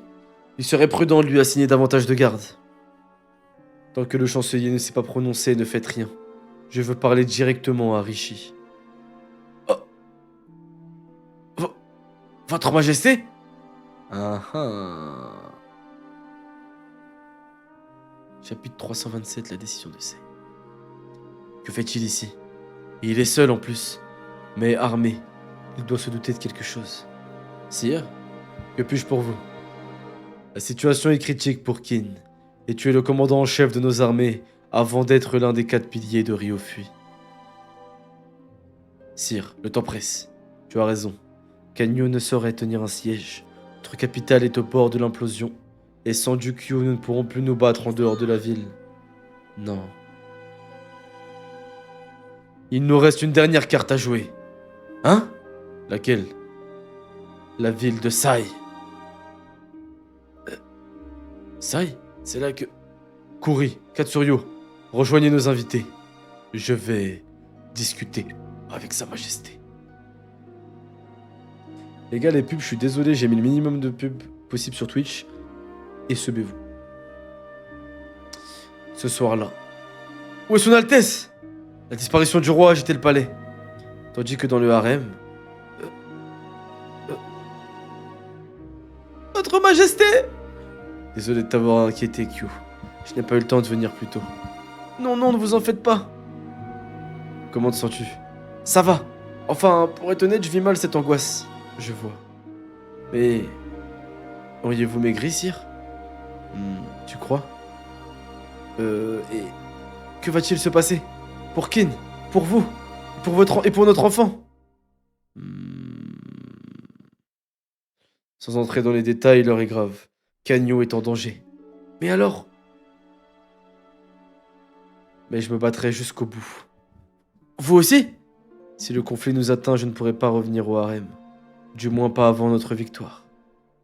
Il serait prudent de lui assigner davantage de gardes. Tant que le chancelier ne s'est pas prononcé, ne faites rien. Je veux parler directement à Rishi. Oh. Votre majesté? Ah ah. Chapitre 327, la décision de Sei. Que fait-il ici? Et il est seul en plus, mais armé. Il doit se douter de quelque chose. Sire, que puis-je pour vous? La situation est critique pour Qin, et tu es le commandant en chef de nos armées avant d'être l'un des 4 piliers de Ryofui. Sire, le temps presse. Tu as raison. Kanyo ne saurait tenir un siège. Notre capitale est au bord de l'implosion, et sans Jukyu, nous ne pourrons plus nous battre en dehors de la ville. Non. Il nous reste une dernière carte à jouer. Hein? Laquelle? La ville de Sai. Sai? C'est là que... Kuri, Katsuryo, rejoignez nos invités. Je vais discuter avec Sa Majesté. Les gars, les pubs, je suis désolé, j'ai mis le minimum de pubs possible sur Twitch. Et subez-vous. Ce soir-là. Où est son Altesse? La disparition du roi a agité le palais. Tandis que dans le harem... Votre Majesté! Désolé de t'avoir inquiété, Q. Je n'ai pas eu le temps de venir plus tôt. Non, non, ne vous en faites pas. Comment te sens-tu? Ça va. Enfin, pour être honnête, je vis mal cette angoisse. Je vois. Mais... auriez-vous maigri, sire? Tu crois? Et... que va-t-il se passer? Pour Qin? Pour vous? Et pour notre enfant? Sans entrer dans les détails, l'heure est grave. Kanyo est en danger. Mais alors? Mais je me battrai jusqu'au bout. Vous aussi? Si le conflit nous atteint, je ne pourrai pas revenir au harem. Du moins pas avant notre victoire.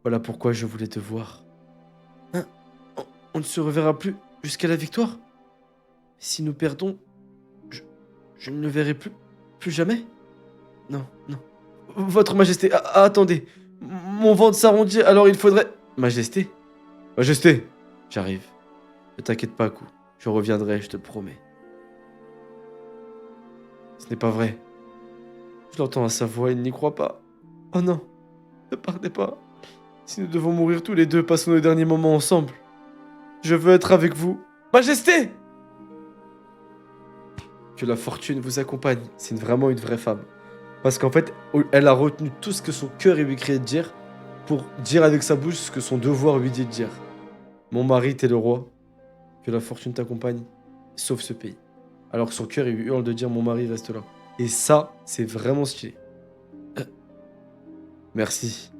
Voilà pourquoi je voulais te voir. Hein? On ne se reverra plus jusqu'à la victoire? Si nous perdons, je ne le verrai plus jamais? Non, non. Votre Majesté, attendez. Mon ventre s'arrondit, alors il faudrait... Majesté? Majesté! J'arrive. Ne t'inquiète pas, Kou. Je reviendrai, je te le promets. Ce n'est pas vrai. Je l'entends à sa voix, il n'y croit pas. Oh non. Ne partez pas. Si nous devons mourir tous les deux, passons nos derniers moments ensemble. Je veux être avec vous. Majesté! Que la fortune vous accompagne. C'est vraiment une vraie femme. Parce qu'en fait, elle a retenu tout ce que son cœur lui criait de dire pour dire avec sa bouche ce que son devoir lui dit de dire. Mon mari, t'es le roi. Que la fortune t'accompagne, sauf ce pays. Alors que son cœur, il lui hurle de dire mon mari reste là. Et ça, c'est vraiment stylé. Merci.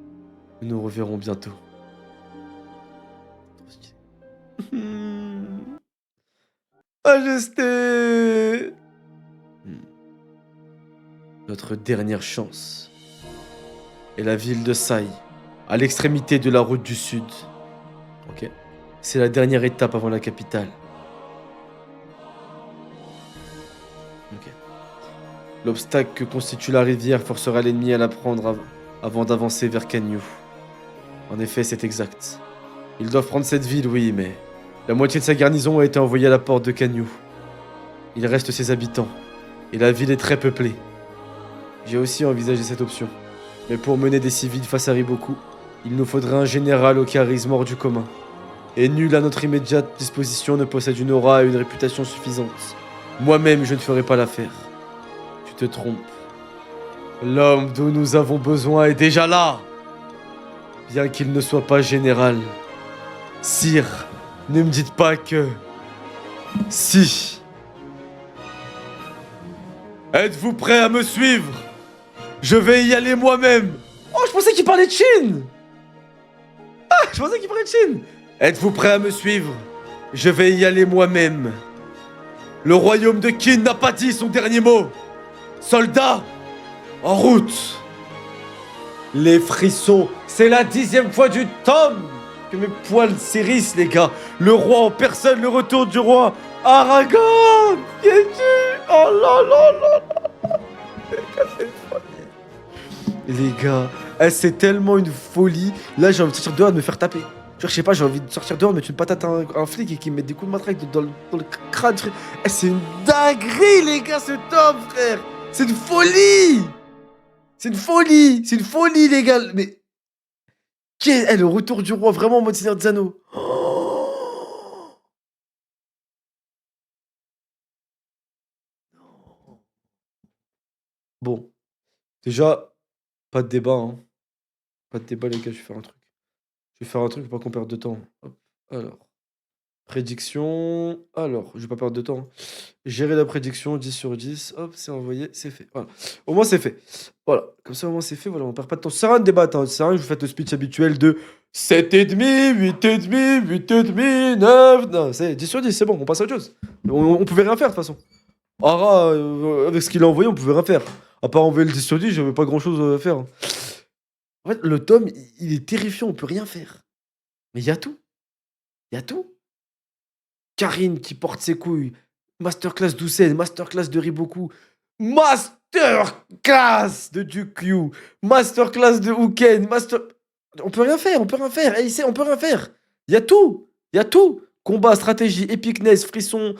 Nous nous reverrons bientôt. Trop stylé. Majesté! Notre dernière chance est la ville de Sai, à l'extrémité de la route du sud. Ok. C'est la dernière étape avant la capitale. Ok. L'obstacle que constitue la rivière forcera l'ennemi à la prendre avant d'avancer vers Kanyu. En effet, c'est exact. Ils doivent prendre cette ville, oui, mais la moitié de sa garnison a été envoyée à la porte de Kanyu. Il reste ses habitants, et la ville est très peuplée. J'ai aussi envisagé cette option. Mais pour mener des civils face à Riboku, il nous faudrait un général au charisme hors du commun. Et nul à notre immédiate disposition ne possède une aura et une réputation suffisantes. Moi-même, je ne ferai pas l'affaire. Tu te trompes. L'homme dont nous avons besoin est déjà là. Bien qu'il ne soit pas général. Sire, ne me dites pas que... Si. Êtes-vous prêt à me suivre? Je vais y aller moi-même. Oh, je pensais qu'il parlait de Chine. Ah, je pensais qu'il parlait de Chine. Êtes-vous prêt à me suivre? Je vais y aller moi-même. Le royaume de Qin n'a pas dit son dernier mot. Soldats, en route. Les frissons, c'est la 10e fois du tome que mes poils s'hérissent, les gars. Le roi en personne, le retour du roi. Aragorn, qui es-tu? Oh là là là là. Les gars, c'est tellement une folie. Là, j'ai envie de sortir dehors et de me faire taper. Genre, je sais pas, j'ai envie de sortir dehors, de mettre une patate à un flic et qu'il me mette des coups de matraque dans le crâne, frère. C'est une dinguerie, les gars, ce tome, frère. C'est une folie. C'est une folie. C'est une folie, les gars. Mais... le retour du roi, vraiment en mode Seigneur des Anneaux. Oh. Bon. Déjà, pas de débat, hein. Pas de débat, les gars, je vais faire un truc. Je vais faire un truc pour pas qu'on perde de temps. Hop. Alors. Prédiction. Alors, je vais pas perdre de temps. Gérer la prédiction, 10 sur 10. Hop, c'est envoyé, c'est fait. Voilà. Au moins, c'est fait. Voilà. Comme ça, au moins, c'est fait. Voilà, on perd pas de temps. Ça sert à rien de débattre. Hein. Ça sert à rien que vous faites le speech habituel de 7,5, 8,5, 8,5, 9. Non, c'est 10 sur 10, c'est bon, on passe à autre chose. On pouvait rien faire, de toute façon. Ara, avec ce qu'il a envoyé, on pouvait rien faire. À part envoyer le 10 sur 10, j'avais pas grand chose à faire. En fait, le tome, il est terrifiant, on peut rien faire. Mais il y a tout. Il y a tout. Karine qui porte ses couilles. Masterclass d'Houssen, masterclass de Riboku. Masterclass de Dukyu. Masterclass de Uken. On peut rien faire, on peut rien faire. On peut rien faire. Il y a tout. Il y a tout. Combat, stratégie, epicness, frisson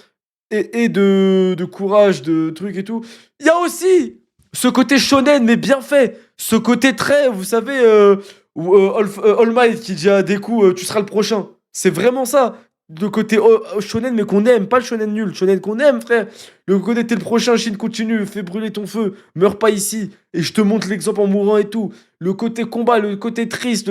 et de courage, de trucs et tout. Il y a aussi ce côté shonen, mais bien fait. Ce côté très, vous savez, All Might qui dit à Deku, tu seras le prochain. C'est vraiment ça. Le côté shonen, mais qu'on aime, pas le shonen nul, shonen qu'on aime, frère. Le côté t'es le prochain, Shin continue, fais brûler ton feu, meurs pas ici, et je te montre l'exemple en mourant et tout. Le côté combat, le côté triste.